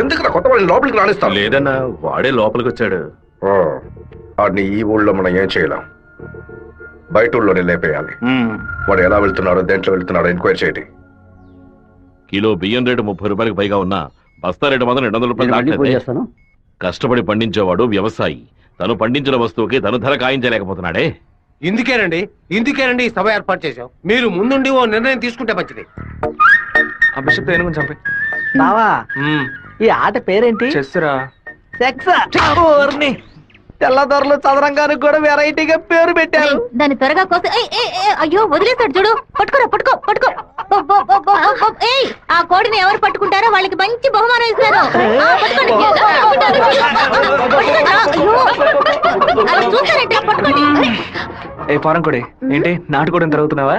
ఎందుకు కొత్త వాళ్ళని లోపలికి రాణిస్తాను? లేదన్నా, వాడే లోపలికి వచ్చాడు. వాడిని ఈ ఊళ్ళో మనం ఏం చేయలేం, బయట ఊళ్ళోనే లేపేయాలి. వాడు ఎలా వెళ్తున్నాడో, దేంట్లో వెళ్తున్నాడో ఎంక్వైరీ చేయండి. కిలో బియ్యం రేటు 30 రూపాయలకు పైగా ఉన్నా బస్తా రేటు మాత్రం 200 రూపాయలు దాటలేదే. కష్టపడి పండించేవాడు వ్యవసాయి. తను పండించిన వస్తువుకి తను ధర కాయించలేకపోతున్నాడే. ఇందుకేనండి ఈ సభ ఏర్పాటు చేశాం. మీరు ముందుండి ఓ నిర్ణయం తీసుకుంటే మంచిది. ఆ బిషప్ ఏనుగుని చంపే. బావా, ఈ ఆట పేరేంటి? చెస్సురా. తెల్లదొరలు చదరంగానికి కూడా వెరైటీగా పేరు పెట్టారు. దాన్ని త్వరగా కోసం అయ్యో వదిలేస్తాడు చూడు. పట్టుకోరా, పట్టుకో పట్టుకో. ఆ కోడిని ఎవరు పట్టుకుంటారో వాళ్ళకి మంచి బహుమానం ఇస్తారు. చూస్తారంటే పట్టుకోండి. ఏ ఫారం కోడి, ఏంటి నాటుకోవడం జరుగుతున్నావా?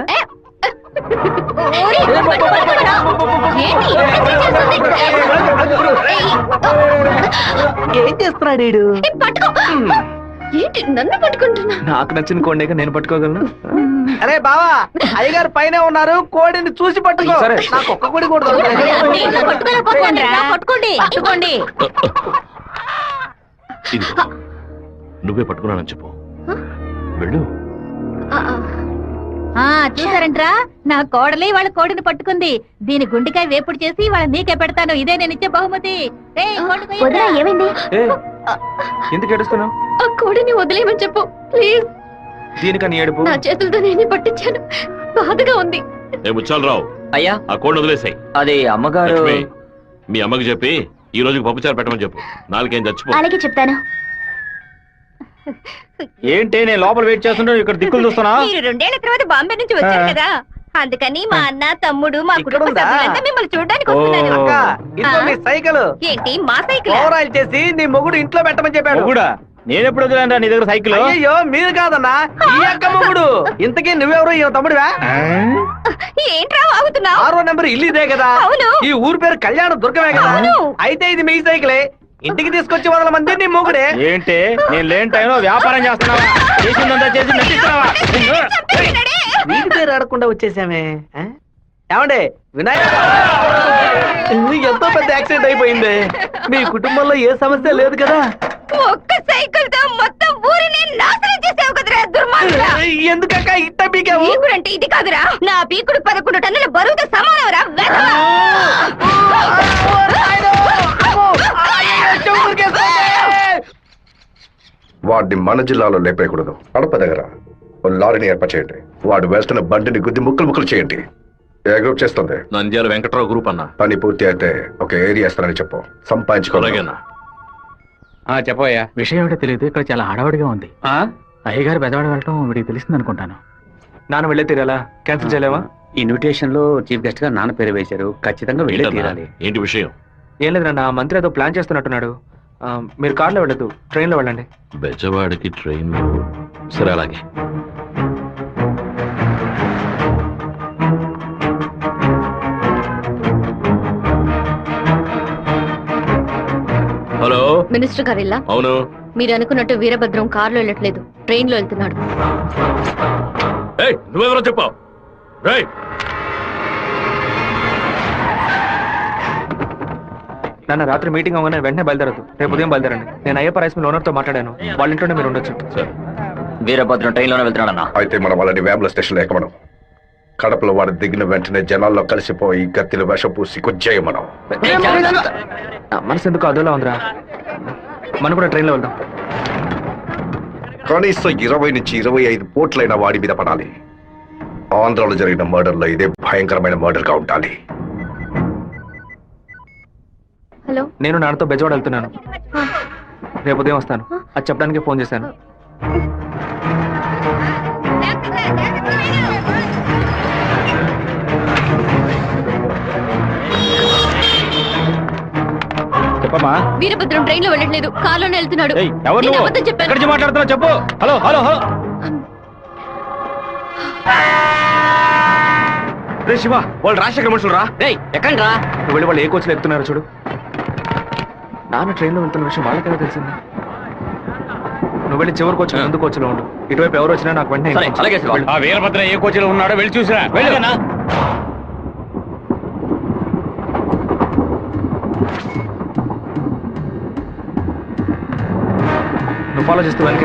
ఏం చేస్తున్నాడు వీడు? ఏంటి నన్ను పట్టుకుంటున్నా? నాకు నచ్చిన కోడిని నేను పట్టుకోగలను. అరే బావా, అయ్యగారు పైన ఉన్నారు, కోడిని చూసి పట్టుకో. సరే. నాకు ఒక్క కోడి కూడా పట్టుకోండి పట్టుకోండి. ఇదిగో, నువ్వే పట్టుకున్నానని చెప్పు. వెళ్ళు. చూసారంట్రా, నా కోడలి వాళ్ళ కోడిని పట్టుకుంది. దీని గుండెకాయ వేపుడు చేసి వాళ్ళ నీకే పెడతాను. ఇదే నేను ఇచ్చే బహుమతి. ఏమైంది? ఎందుకు ఏడుస్తున్నావు? ఆ కోడిని వదిలేయమని చెప్పు ప్లీజ్. దీనికని ఏడుపు? నా చేతులతో నేనే పట్టించాను, బాధగా ఉంది. ఏ ముచ్చాలరావు, అయ్యా ఆ కోడిని వదిలేసాయి. అది అమ్మగారు. లక్ష్మి, మీ అమ్మకి చెప్పి ఈ రోజుకి పప్పుచారు పెట్టమని చెప్పు. నాలుగేం చచ్చిపో. అలాగే చెప్తాను. ఏంటి నేను లోపల వెయిట్ చేస్తుంటే ఇక్కడ దిక్కులు చూస్తున్నా? మీరు 2 ఏళ్ల తర్వాత బాంబే నుంచి వచ్చారు కదా, అందుకని మా అన్న తమ్ముడు మా కుటుంబ సభ్యులంతా మిమ్మల్ని చూడడానికి వస్తున్నారు. అక్క, ఇదిగో నీ సైకిల్. ఏంటి మా సైకిల్? ఓవరాల్ చేసి నీ మొగుడు ఇంట్లో పెట్టమని చెప్పాడు. కూడా నేను ఎప్పుడు వదిలేను నీ దగ్గర సైకిల్? అయ్యో మీరు కాదన్నా, ఈ అక్క మొగుడు. ఇంతకీ నువ్వెవరు? ఈ తమ్ముడివా? ఏంట్రా వాగుతున్నావు? 6వ నెంబర్ ఇల్లు ఇదే కదా? అవును. ఈ ఊరు పేరు కళ్యాణ దుర్గమే కదా? అయితే ఇది మీ సైకిలే. ఇంటికి తీసుకొచ్చి 100 మంది నీ మొగుడే. ఏంటి నేను లేని టైంలో వ్యాపారం చేస్తున్నావా? చేసిందంతా చేసి నటిస్తున్నావా? వీటి పేరు ఆడకుండా వచ్చేసామే. ఏమండే వినాయక, ఎంతో పెద్ద యాక్సిడెంట్ అయిపోయింది. మీ కుటుంబంలో ఏ సమస్య లేదు కదా? ఒక్క సైకిల్ తో మొత్తం ఊరిని నాశనం చేసావు కదరా దుర్మార్గుడా. ఎందుకక్క ఇట్ట పీకావు? పీకుడంటే ఇది కాదురా, నా పీకుడు 11 టన్నుల బరువుతో సమానవరా. వాడిని మన జిల్లాలో లేపేయకూడదు. కడప దగ్గర ఓ లారీని ఏర్పాటు చేయండి. వాడు వేస్తున్న బండిని గుద్ది ముక్కలు చేయండి. ఏ గ్రూప్ చేస్తుంది? నంద్యాల వెంకట్రావు గ్రూప్ అన్న. పని పూర్తి అయితే ఒక ఏరియా ఇస్తానని చెప్పు, సంపాదించుకోలేనా? చెప్పయ్యా. విషయం ఏమిటో తెలియదు, ఇక్కడ చాలా హడావుడిగా ఉంది. అయ్యగారు బెదవాడ వెళ్ళటం వీడికి తెలిసింది అనుకుంటాను. నాన్న వెళ్ళే తీరాలా? క్యాన్సిల్ చేయలేవా? ఇన్విటేషన్ లో చీఫ్ గెస్ట్ గా నాన్న పేరు వేశారు, ఖచ్చితంగా వెళ్ళే తీరాలి. ఏంటి విషయం? ఏం లేదు నాన్న, మంత్రి ఏదో ప్లాన్ చేస్తున్నట్టున్నాడు. మీరు కార్లో వెళ్ళదు, ట్రైన్లో వెళ్ళండి. బెజవాడికి ట్రైన్? సరే అలాగే. హలో, మినిస్టర్ గారిల్లా? అవును. మీరు అనుకున్నట్టు వీరభద్రం కారులో వెళ్ళట్లేదు, ట్రైన్ లో వెళ్తున్నాడు. నువ్వెవరో చెప్పావు? నాన్న రాత్రి మీటింగ్ అవగానే వెంటనే బయలుదేరదు, రేపు ఉదయం బయలుదేరండి. నేను అయ్యప్ప రైస్ మిల్ ఓనర్ తో మాట్లాడాను, వాళ్ళ ఇంట్లోనే మీరు ఉండొచ్చు. వీరభద్రం ట్రైన్ లోనే వెళ్తున్నాడన్నా. అయితే మనం వాళ్ళని వేముల స్టేషన్ లో ఎక్కమను. కడపలో వాడు దిగిన వెంటనే జనాల్లో కలిసిపోయి గత్తిలో విషపూసి కొచ్చేయమనం. మనసు ఎందుకు అదోలా ఉందిరా, మనం కూడా ట్రైన్లో వెళ్దాం. కనీసం 20 నుంచి 25 పోట్లైన వాడి మీద పడాలి. ఆంధ్రాలో జరిగిన మర్డర్లో ఇదే భయంకరమైన మర్డర్గా ఉండాలి. హలో, నేను నాన్నతో బెజవాడ వెళ్తున్నాను. రేపు ఉదయం వస్తాను. అది చెప్పడానికి ఫోన్ చేశాను. చెప్పమ్మా. వీరభద్రం ట్రైన్ లో వెళ్ళట్లేదు, కార్లోనే వెళ్తున్నాడు. ఎవరు నేను నువ్వు? అబద్ధం చెప్పాను. ఎక్కడి నుంచి మాట్లాడుతున్నావు చెప్పు. Hello hello hello. రే శివ, వాళ్ళు రాజశేఖర్ మనుషులు రా. ఎక్కడి రా? నువ్వు వెళ్ళి వాళ్ళు ఏ కోచ్లో ఎక్కుతున్నారు చూడు. నాన్న ట్రైన్లో వెళ్తున్న విషయం వాళ్ళకెలా తెలిసింది? నువ్వు వెళ్ళి చివరి కోచ్ ముందు కోచ్లో ఉండు. ఇటువైపు ఎవరు వచ్చినా నాకు వెంటనే వెళ్ళు. ఆ వీరభద్ర ఏ కోచ్లో ఉన్నాడో వెళ్ళి చూసిరా. వెళ్ళనా? నువ్వు ఫాలో చేస్తూ వెనక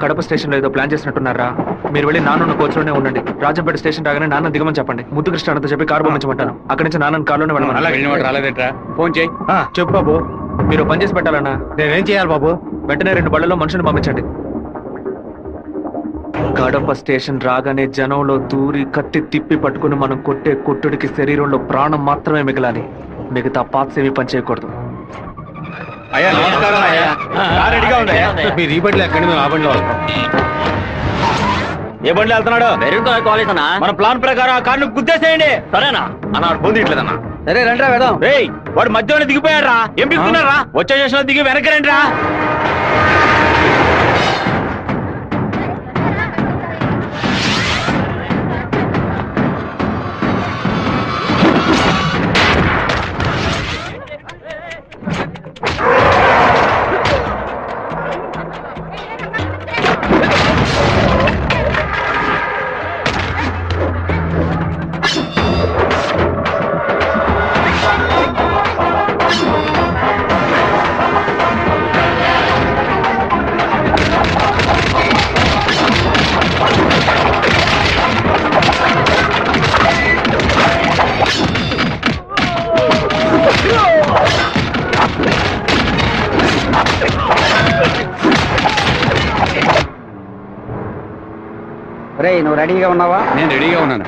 కడప స్టేషన్ లో ఏదో ప్లాన్ చేసినట్టున్నారా? మీరు వెళ్ళి నాన్న కోచ్లోనే ఉండండి. రాజంపేట స్టేషన్ రాగానే నాన్న దిగమని చెప్పండి. ముద్దు కృష్ణ అంతా చెప్పి కారు పంపించమంటాను. అక్కడి నుంచి నాన్న కారులోనే వెళ్ళమని. రాలేదేట్రా? ఫోన్ చేయి. చెప్పు బాబు. మీరు పని చేసి పెట్టాలన్నా. నేనేం చేయాలి బాబు? వెంటనే 2 బళ్ళలో మనుషులు పంపించండి. కడప స్టేషన్ రాగానే జనంలో దూరి కత్తి తిప్పి పట్టుకుని మనం కొట్టే కొట్టుడికి శరీరంలో ప్రాణం మాత్రమే మిగలాలి. మిగతా పార్ట్స్ ఏమీ పని చేయకూడదు. అయ్యా నమస్కారం అయ్యా. కార్ రెడీగా ఉందయ్యా. మీరు ఈ బండిలో ఎక్కడి మేము ఆ బండిలో వస్తాం. ఏ బండి వెళ్తున్నాడు? కాలేజ్ అన్నా. మన ప్లాన్ ప్రకారం ఆ కార్ను గుద్దేసేయండి. సరేనా అన్నాడు ఫోన్ తీయట్లేదన్నా. సరే రండి వెళ్దాం. రేయ్, వాడు మధ్యలో దిగిపోయాడు రా. ఏం పిలుస్తున్నారా? వచ్చే స్టేషన్ లో దిగి వెనక్కి రండి రా. రేయ్, నువ్వు రెడీగా ఉన్నావా? నేను రెడీగా ఉన్నాను.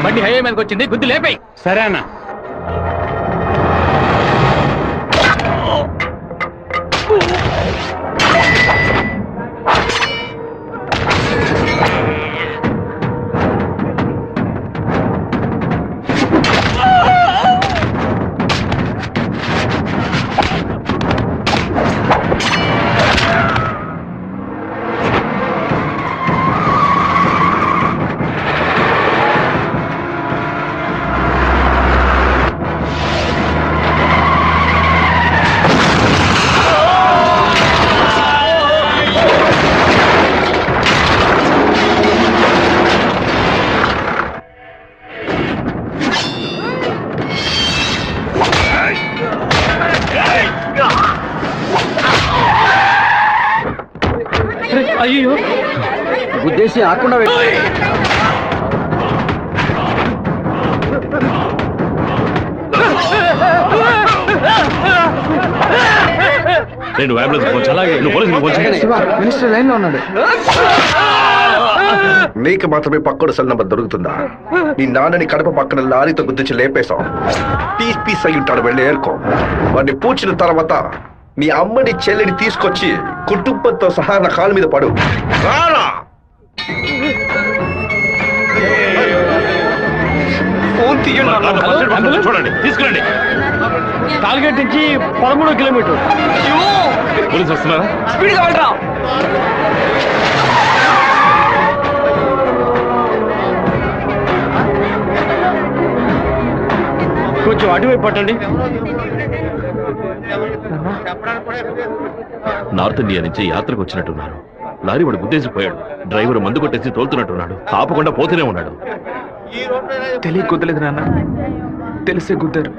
బండి హైవే మీదకి వచ్చింది, గుద్ది లేపాయి. సరే అన్న. అయ్యో, ఉద్దేశం ఆకుండా నేను అంబులెన్స్ ఫోన్ చేయి. నువ్వు పోలీసులకు ఫోన్ చేయి. మినిస్టర్ లైన్ లో ఉన్నాడు. నీకు మాత్రమే పక్కడు సెల్ నంబర్ దొరుకుతుందా? నీ నాన్నని కడప పక్కన లారీతో గుద్దించి లేపేశాం. పీస్ పీస్ అయి ఉంటాడు. వెళ్ళి ఏరుకో. వాడిని పూడ్చిన తర్వాత నీ అమ్మని చెల్లిని తీసుకొచ్చి కుటుంబంతో సహా నా కాలు మీద పడు. రారా ఫోన్ తీయండి. చూడండి, తీసుకురండి. టార్గెట్ నుంచి 13 కిలోమీటర్. పోలీసు వస్తున్నారా? స్పీడ్గా వెళ్ళరా. కొంచెం అటువైపు పట్టండి. నార్త్ ఇండియా నుంచి యాత్రకు వచ్చినట్టున్నారు. లారీ వాడు గుద్దేసిపోయాడు. డ్రైవర్ మందు కొట్టేసి తోలుతున్నట్టున్నాడు. ఆపకుండా పోతూనే ఉన్నాడు. తెలియ గుద్దలేదు నాన్న, తెలిసే గుద్దారు.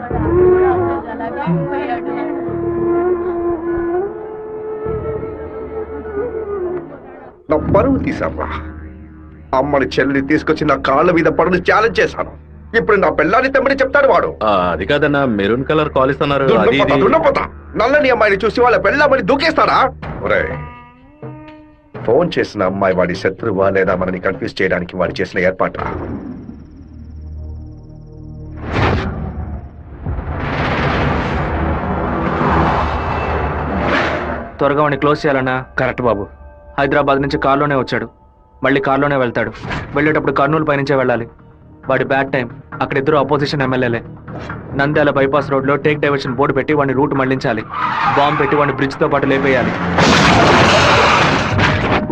నా పరువు తీసారా? అమ్మని చెల్లి తీసుకొచ్చి నా కాళ్ళ మీద పడును ఛాలెంజ్ చేశాను. ఇప్పుడు నా పిల్లాన్ని తెమ్మని చెప్తాడు వాడు. అది కాదన్నా, మెరూన్ కలర్ కాలేజ్ అన్నారు. దున్నపోతా నల్లని అమ్మాయిని చూసి వాళ్ళ పెళ్ళామని దూకేస్తారా? ఒరేయ్, ఫోన్ చేసిన అమ్మాయి వాడి శత్రువా లేదా మనని కన్ఫ్యూజ్ చేయడానికి వాడు చేసిన ఏర్పాటు. త్వరగా వాడిని క్లోజ్ చేయాలన్నా. కరెక్ట్ బాబు. హైదరాబాద్ నుంచి కారులోనే వచ్చాడు, మళ్ళీ కారులోనే వెళ్తాడు. వెళ్ళేటప్పుడు కర్నూలు పైనుంచే వెళ్ళాలి. వాడి బ్యాడ్ టైం. అక్కడ ఇద్దరు అపోజిషన్ ఎమ్మెల్యేలే. నంద్యాల బైపాస్ రోడ్ లో టేక్ డైవర్షన్ బోర్డు పెట్టి వాడిని రూట్ మళ్లించాలి. బాంబు పెట్టి వాడిని బ్రిడ్జ్ తో పాటు లేపేయాలి.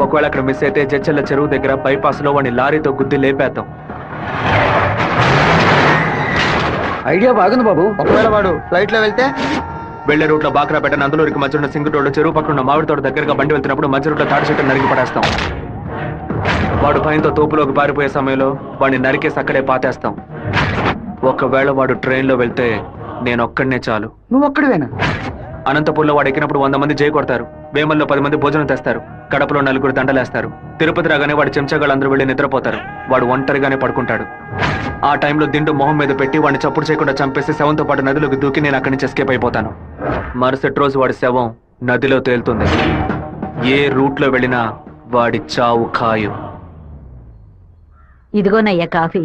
ఒకవేళ అక్కడ మిస్ అయితే జడ్చెల్ల చెరువు దగ్గర బైపాస్ లో వాడిని లారీతో గుద్ది లేపేద్దాం. ఐడియా బాగుంది బాబు. ఒకవేళ వాడు ఫ్లైట్ లో వెళ్తే వెళ్లే రూట్ లో బాక్రాపేట నందులూరికి మధ్య ఉన్న సింగు రోడ్డు చెరువు పక్కన ఉన్న మామిడి తోట దగ్గరగా బండి వెళ్తున్నప్పుడు మధ్య రూట్ లో తాడి చెట్టు నరికి పడేస్తాం. వాడు భయంతో తోపులోకి పారిపోయే సమయంలో వాడిని నరికేసి అక్కడే పాతేస్తాం. ఒకవేళ వాడు ట్రైన్ లో వెళ్తే నేను ఒక్కడనే చాలు. నువ్వు ఒక్కడివేనా? అనంతపూర్లో వాడు ఎక్కినప్పుడు 100 మంది జై కొడతారు. వేమల్లో 10 మంది భోజనం తెస్తారు. కడపలో 4 దండలేస్తారు. తిరుపతి రాగానే వాడి చెంచాగాళ్ళందరూ వెళ్ళి నిద్రపోతారు. వాడు ఒంటరిగానే పడుకుంటాడు. ఆ టైంలో దిండు మొహం మీద పెట్టి వాడిని చప్పుడు చేయకుండా చంపేసి శవంతో పాటు నదిలోకి దూకి నేను అక్కడి నుంచి ఎస్కేప్ అయిపోతాను. మరుసటి రోజు వాడి శవం నదిలో తేలుతుంది. ఏ రూట్ లో వెళ్ళినా వాడి చావు ఖాయం. ఇదిగోనయ్యా కాఫీ.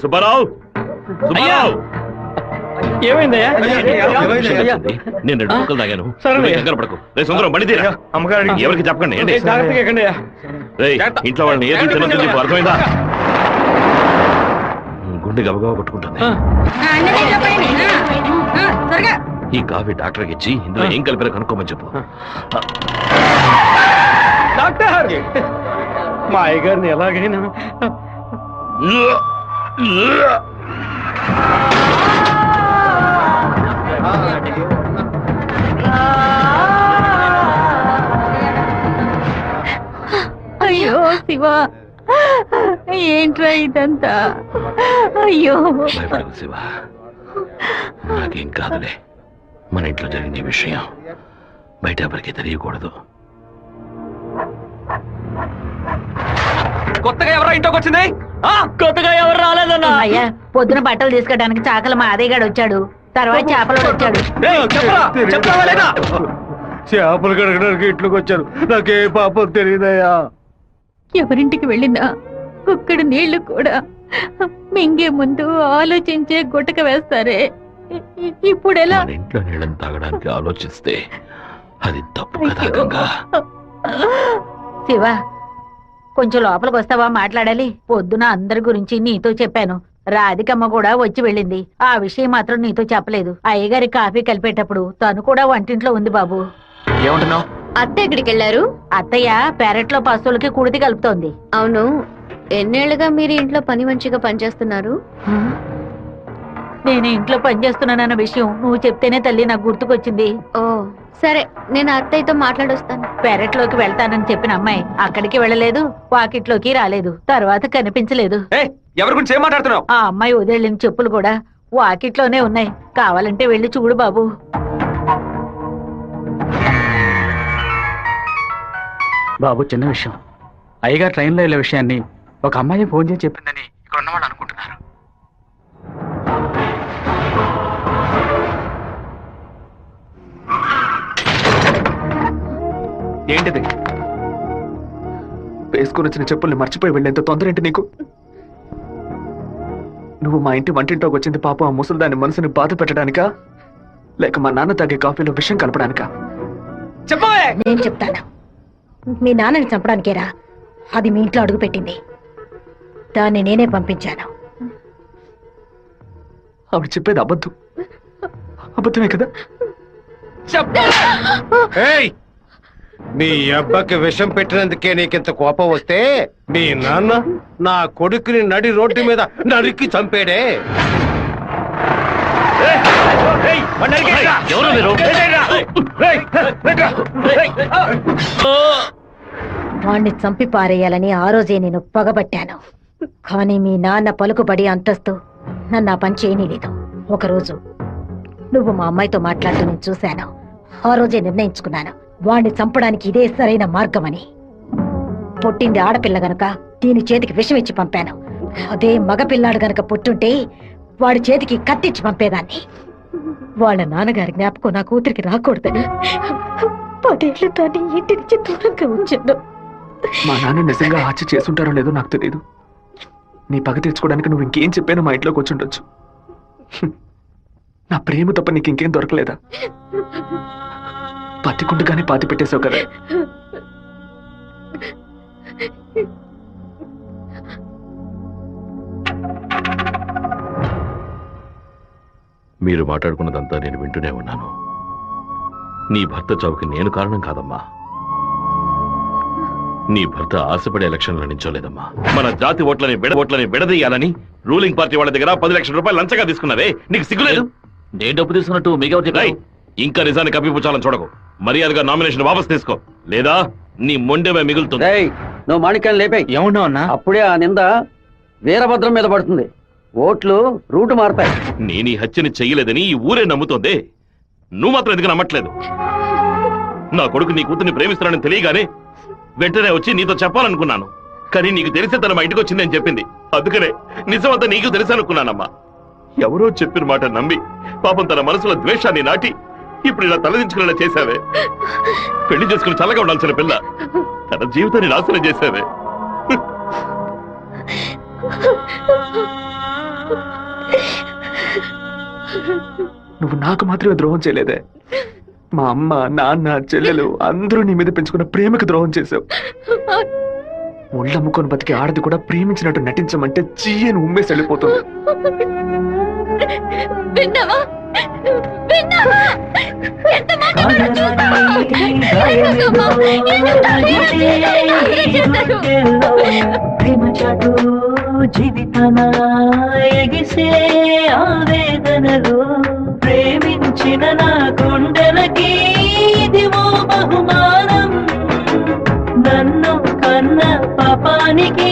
సుబ్బారావు, సుబ్బారావు, ఏమైందయ్యా? నేను 2 ముక్కలు తాగాను. సరే. నువ్వు కంగారు పడకు. రే సుందరం, బండి తీరా. అమ్మగారు ఎవరికి చెప్పకండి. ఏంటి? జాగ్రత్తగా ఎక్కండి. రేయ్, ఇంట్లో వాళ్ళని ఏది తినొద్దు చెప్పు, అర్థమైందా? గుండె గబగబా కొట్టుకుంటుంది. ఈ కాఫీ డాక్టర్కి ఇచ్చి ఇందులో ఏం కలిపారో కనుక్కోమని చెప్పు. డాక్టర్, మా అయ్యగారిని ఎలాగైనా అయ్యో శివ, ఏంట్రా ఇదంతా? అయ్యో భయపడకు శివ, నాకేం కాదులే. మన ఇంట్లో జరిగిన విషయం బయట ఎవరికి తెలియకూడదు. కొత్తగా ఎవరో ఇంట్లోకి వచ్చింది? కొత్తగా ఎవరు రాలేదన్నా? అయ్యా, పొద్దున బట్టలు తీసుకోవడానికి చాకల మా అదేగాడు వచ్చాడు. తర్వాత చేపలు వచ్చాడు. చేపలు కడగడానికి ఇంట్లోకి వచ్చారు. నాకే పాపం తెలియదయ్యా. ఎవరింటికి వెళ్ళినా కుక్కడు నీళ్లు కూడా మింగే ముందు ఆలోచించే గుట్టక వేస్తారే. ఇప్పుడు ఎలా? మన ఇంట్లో నీళ్ళని తాగడానికి ఆలోచిస్తే అది తప్పు కదా గంగా. శివ, కొంచెం లోపలికి వస్తావా? మాట్లాడాలి. పొద్దున అందరి గురించి నీతో చెప్పాను. రాధికమ్మ కూడా వచ్చి వెళ్ళింది. ఆ విషయం మాత్రం నీతో చెప్పలేదు. అయ్యగారి కాఫీ కలిపేటప్పుడు తను కూడా వంటింట్లో ఉంది బాబు. ఏమంటున్నావు? అత్త ఎక్కడికి వెళ్ళారు? అత్తయ్య పెరట్లో పశువులకి కుడితి కలుపుతోంది. అవును, ఎన్నేళ్లుగా మీరు ఇంట్లో పని మంచిగా పనిచేస్తున్నారు? నేను ఇంట్లో పనిచేస్తున్నానన్న విషయం నువ్వు చెప్తేనే తల్లి నాకు గుర్తుకొచ్చింది. ఓ సరే, నేను అత్తయ్యతో మాట్లాడొస్తాను. పెరట్లోకి వెళ్తానని చెప్పిన అమ్మాయి అక్కడికి వెళ్ళలేదు, వాకిట్లోకి రాలేదు, తర్వాత కనిపించలేదు. ఎవరి గురించి ఏం మాట్లాడుతున్నావు? ఆ అమ్మాయి వదిలిన చెప్పులు కూడా వాకిట్లోనే ఉన్నాయి. కావాలంటే వెళ్ళి చూడు బాబు. బాబు, చిన్న విషయం. అయ్యగారు ట్రైన్లో వెళ్ళే విషయాన్ని ఒక అమ్మాయి ఫోన్ చేసి చెప్పిందని ఇక్కడ ఉన్నవాళ్ళు అనుకుంటున్నారు. ఏంటిది? వేసుకుని వచ్చిన చెప్పుల్ని మర్చిపోయి వెళ్ళేంత తొందర ఏంటి నీకు? నువ్వు మా ఇంటి వంటింట్లోకి వచ్చింది పాప ఆ ముసలిదాని మనసుని బాధ పెట్టడానికా, లేక మా నాన్న తాగే కాఫీలో విషయం కలపడానికా? చెప్పవే. నేను చెప్తాను. మీ నాన్నని చంపడానికేరా అది మీ ఇంట్లో అడుగు పెట్టింది. దాన్ని నేనే పంపించాను. ఆవిడ చెప్పేది అబద్ధం. అబద్ధమే కదా? మీ అబ్బకి విషం పెట్టినందుకే నీకింత కోపం వస్తే మీ నాన్న నా కొడుకుని నడి రోడ్డు మీద నరికి చంపాడే. ఎవరు మీరు? వాణ్ణి చంపి పారేయాలని ఆ రోజే నేను పగబట్టాను. కానీ మీ నాన్న పలుకుబడి అంతస్తు నన్ను ఆ పని చేయనీలేదు. ఒకరోజు నువ్వు మా అమ్మాయితో మాట్లాడుతూ నేను చూశాను. ఆ రోజే నిర్ణయించుకున్నాను, వాణ్ణి చంపడానికి ఇదే సరైన మార్గమని. పుట్టింది ఆడపిల్ల గనక దీని చేతికి విషం ఇచ్చి పంపాను. అదే మగపిల్లాడు గనక పుట్టుంటే వాడి చేతికి కత్తిచ్చి పంపేదాన్ని. వాళ్ళ నాన్నగారి జ్ఞాపకం నా కూతురికి రాకూడదని 10 ఏళ్లు దాన్ని ఇంటి నుంచి దూరంగా ఉంచాను. మా నాన్న నిజంగా హత్య చేసుంటారో లేదో నాకు తెలియదు. నీ పగ తీర్చుకోవడానికి నువ్వు ఇంకేం చెప్పానో మా ఇంట్లోకి వచ్చి ఉండొచ్చు. నా ప్రేమ తప్ప నీకు ఇంకేం దొరకలేదా? పత్తికుండగానే పాతి పెట్టేశావు కదా. మీరు మాట్లాడుకున్నదంతా నేను వింటూనే ఉన్నాను. నీ భర్త చావుకి నేను కారణం కాదమ్మా. నీ భర్త ఆశపడే ఎలక్షన్లో నించోలేదమ్మా. మన జాతి ఓట్లని విడదీయాలని రూలింగ్ పార్టీ వాళ్ళ దగ్గర 10 లక్షల రూపాయలు లంచగా తీసుకున్నావే, నీకు సిగ్గులేదు? నేను డబ్బు తీసుకున్నట్టు మీకు చెప్పాయి. ఇంకా నిజాన్ని కప్పిపుచ్చాలని చూడకు. మర్యాదగా నామినేషన్ వాపస్ తీసుకో, లేదా నీ మొండెమే మిగులుతుంది. నువ్వు మాణిక్యాన్ని లేపే. ఏమన్నావు అన్నా? అప్పుడే ఆ నింద వీరభద్రం మీద పడుతుంది. ఓట్లు రూటు మారుతాయి. నేను ఈ హత్యని చెయ్యలేదని ఈ ఊరే నమ్ముతోంది. నువ్వు మాత్రం ఎందుకు నమ్మట్లేదు? నా కొడుకు నీ కూతుర్ని ప్రేమిస్తున్నానని తెలియగానే వెంటనే వచ్చి నీతో చెప్పాలనుకున్నాను. కానీ నీకు తెలిసే తన మా ఇంటికి వచ్చిందని చెప్పింది. అందుకనే నిజమంతా నీకు తెలుసనుకున్నానమ్మా. ఎవరో చెప్పిన మాట నమ్మి పాపం తన మనసులో ద్వేషాన్ని నాటి ఇప్పుడు ఇలా తలదించుకునేలా చేశావే. పెళ్లి చేసుకుని చల్లగా ఉండాల్సిన పిల్ల తన జీవితాన్ని నాశనం చేశావే. నువ్వు నాకు మాత్రమే ద్రోహం చేయలేదే. మా అమ్మ, నాన్న, చెల్లెలు అందరూ నీ మీద పెంచుకున్న ప్రేమకు ద్రోహం చేశావు. ఒళ్ళమ్ముకొని బతికి ఆడది కూడా ప్రేమించినట్టు నటించమంటే చీయని ఉమ్మేసి వెళ్ళిపోతుంది. జీవితమా ఎగిసే ఆవేదనలో ప్రేమించిన నా గుండెలకి ఇదివో బహుమానం. నన్ను కన్న పాపానికి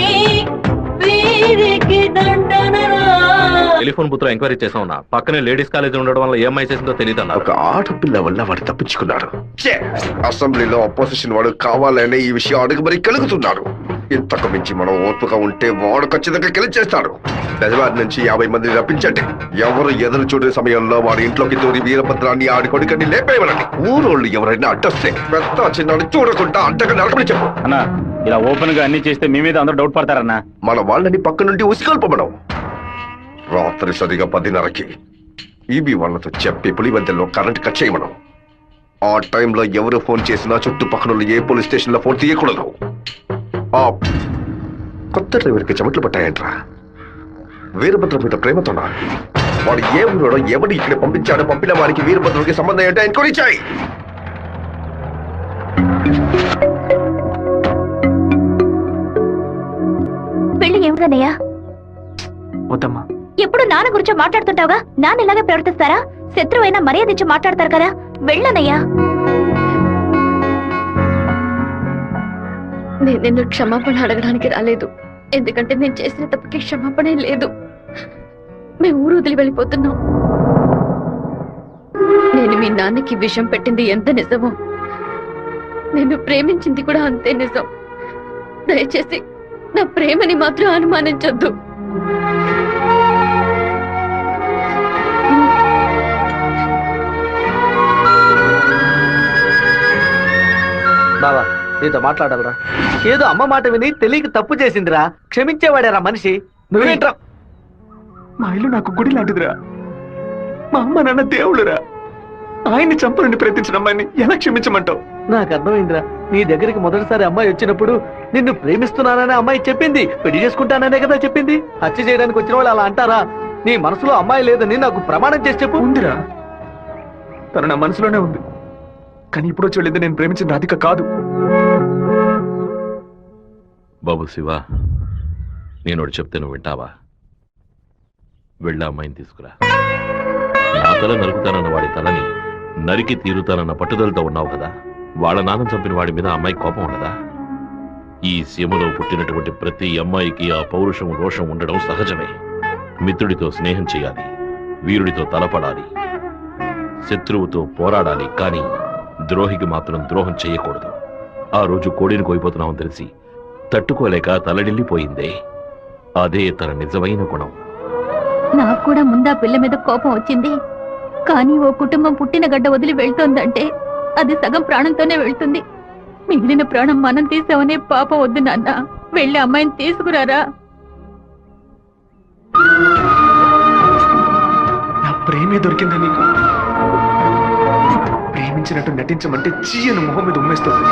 వీరికి దండనరా. టెలిఫోన్ బుత్ లో ఎంక్వైరీ చేసా ఉన్నా. పక్కనే లేడీస్ కాలేజ్ ఉండడం వల్ల ఏమై చేసిందో తెలియదు అన్నారు. ఒక ఆడపిల్ల వల్ల వాడు తప్పించుకున్నాడు. అసెంబ్లీలో అపోజిషన్ వాడు కావాలనే ఈ విషయం అడుగు మరి కలుగుతున్నాడు. ఇంతకు మించి మనం ఓర్పుగా ఉంటే వాడు ఖచ్చితంగా గెలిచేస్తాడు. బెజవారి నుంచి 50 మందిని రప్పించండి. ఎవరు ఎదురు చూడే సమయంలో వాడి ఇంట్లోకి దూరి వీరభద్రాన్ని ఆడి కొడుకని లేపేయమనండి. ఊరోళ్ళు ఎవరైనా అడ్డొస్తే పెద్ద చిన్నాడు చూడకుండా అడ్డగా నడపని చెప్పు. అన్నా ఇలా ఓపెన్ గా అన్ని చేస్తే మీ మీద అందరూ డౌట్ పడతారన్నా. మన వాళ్ళని పక్క నుండి ఉసిగొల్పమనం. రాత్రి సరిగా 10:30కి ఈబీ వాళ్ళతో చెప్పి పులివెందుల్లో కరెంట్ కట్ చేయమనం. ఆ టైంలో ఎవరు ఫోన్ చేసినా చుట్టుపక్కల ఏ పోలీస్ స్టేషన్ లో ఫోన్ తీయకూడదు. ఆ కొత్త డ్రైవర్కి చెమట్లు పట్టాయంట్రా. వీరభద్రం మీద ప్రేమతోనా? వాడు ఏ ఊరోడో ఎవడు ఇక్కడ పంపించాడో పంపిన వారికి వీరభద్రుడికి సంబంధం ఏంటో ఎంక్వైరీ చేయి. పెళ్లి ఏమిటన్నయ్యా? వద్దమ్మా. ఎప్పుడు నాన్న గురించి మాట్లాడుతుంటావుగా, నాన్న ఇలాగే ప్రవర్తిస్తారా? శత్రువైనా మర్యాద ఇచ్చి మాట్లాడతారు కదా, వెళ్ళనయ్యా. నేను నిన్ను క్షమాపణ అడగడానికి రాలేదు. ఎందుకంటే నేను చేసిన తప్పుకి క్షమాపణ లేదు. మేము ఊరు వదిలి వెళ్ళిపోతున్నాం. నేను మీ నాన్నకి విషం పెట్టింది ఎంత నిజమో, నేను ప్రేమించింది కూడా అంతే నిజం. దయచేసి నా ప్రేమని మాత్రం అనుమానించొద్దు. బావా నీతో మాట్లాడాలరా. ఏదో అమ్మ మాట విని తెలియక తప్పు చేసిందిరా, క్షమించేవాడేరా మనిషి. నువ్వేంట్రా? మా ఇల్లు నాకు గుడి లాంటిదిరా. మా అమ్మ నాన్న దేవుళ్ళురా. ఆయన్ని చంపనుండి ప్రయత్నించిన అమ్మాయిని ఎలా క్షమించమంటావు? నాకు అర్థమైందిరా. నీ దగ్గరికి మొదటిసారి అమ్మాయి వచ్చినప్పుడు నిన్ను ప్రేమిస్తున్నానని అమ్మాయి చెప్పింది. పెళ్లి చేసుకుంటాననే కదా చెప్పింది. హత్య చేయడానికి వచ్చిన వాళ్ళు అలా అంటారా? నీ మనసులో అమ్మాయి లేదని నాకు ప్రమాణం చేసి చెప్పు. ఉందిరా, తను నా మనసులోనే ఉంది. కానీ ఇప్పుడు వచ్చి వెళ్ళింది నేను ప్రేమించిన రాధిక కాదు. బాబు శివ, నేను ఒకటి చెప్తే నువ్వు వింటావా? వెళ్ళి అమ్మాయిని తీసుకురా. నా తల నరుకుతానన్న వాడి తలని నరికి తీరుతానన్న పట్టుదలతో ఉన్నావు కదా, వాళ్ళ నాన్న చంపిన వాడి మీద అమ్మాయి కోపం ఉండదా? ఈ సీమలో పుట్టినటువంటి ప్రతి అమ్మాయికి ఆ పౌరుషం రోషం ఉండడం సహజమే. మిత్రుడితో స్నేహం చేయాలి, వీరుడితో తలపడాలి, శత్రువుతో పోరాడాలి, కానీ ద్రోహికి మాత్రం ద్రోహం చేయకూడదు. ఆ రోజు కోడిని కోయిపోతున్నామని తెలిసి తట్టుకోలేక తలడిల్లిపోయిందే, అదే తన నిజమైన గుణం. నాకు కూడా ముందా పిల్ల మీద కోపం వచ్చింది, కానీ ఓ కుటుంబం పుట్టిన గడ్డ వదిలి వెళ్తోందంటే అది సగం ప్రాణంతోనే వెళ్తుంది. మిగిలిన ప్రాణం మనం తీసామనే పాపం వద్దు నాన్న. వెళ్ళి అమ్మాయిని తీసుకురారా. నా ప్రేమే దొరికిందా నీకు? ప్రేమించినట్టు నటించమంటే చీయను మొహం మీద ఉమ్మేస్తుంది.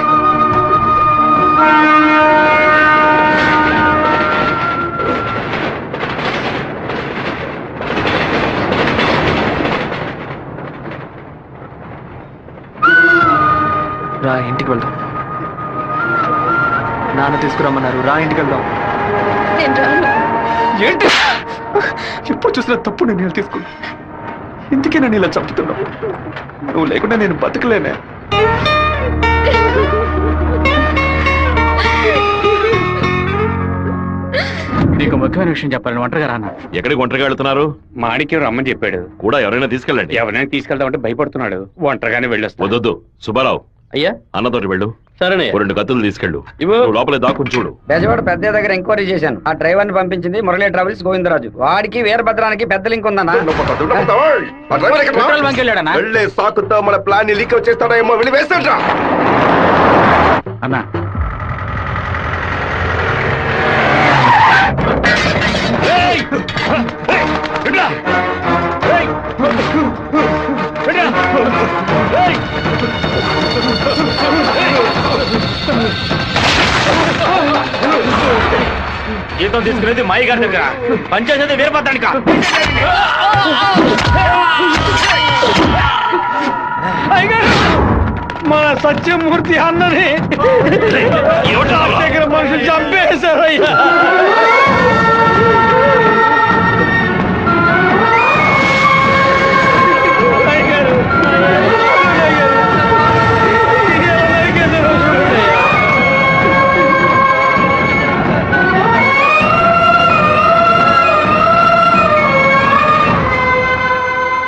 రా, ఇంటికి వెళ్దాం. నాన్న తీసుకురమ్మన్నారు, రా ఇంటికి వెళ్దాం. ఏంటి ఎప్పుడు చూసినా తప్పు నిర్ణయాలు తీసుకున్నా? ఇందుకే నన్ను ఇలా చంపుతున్నావు. నువ్వు లేకుండా నేను బతకలేనే. నీకు ముఖ్యమైన విషయం చెప్పాలని ఒంటరిగా రానా? ఎక్కడికి ఒంటరిగా వెళ్తున్నారు? మాణిక్యం రమ్మని చెప్పాడు. కూడా ఎవరైనా తీసుకెళ్ళండి. ఎవరైనా తీసుకెళ్దామంటే భయపడుతున్నాడు. ఒంటరిగానే వెళ్ళొస్తా. వద్దొద్దు సుబ్బారావు, అయ్యా అన్నతోటి వెళ్ళు. సరేనే. 2 కత్తులు తీసుకెళ్ళు. నువ్వు లోపలే దాక్కుని చూడు. బెజవాడ పెద్ద దగ్గర ఎంక్వైరీ చేశాను. ఆ డ్రైవర్ ని పంపించింది మురళీ ట్రావెల్స్ గోవిందరాజు. వాడికి వీరభద్రానికి పెద్ద లింక్ ఉందన్నా. పెట్రోల్ బంక్ వెళ్ళాడన్నా. వెళ్ళే సాకుతో మన ప్లాన్ ని లీక్ చేస్తాడా ఏమో, వెళ్ళి వేస్తాడ్రా. అన్నా జీతం తీసుకునేది మాయి గారి దగ్గర, పనిచేసేది వీరభద్రానిక. మన సత్యమూర్తి అన్నని దగ్గర మనుషులు చంపేశారయ్యా.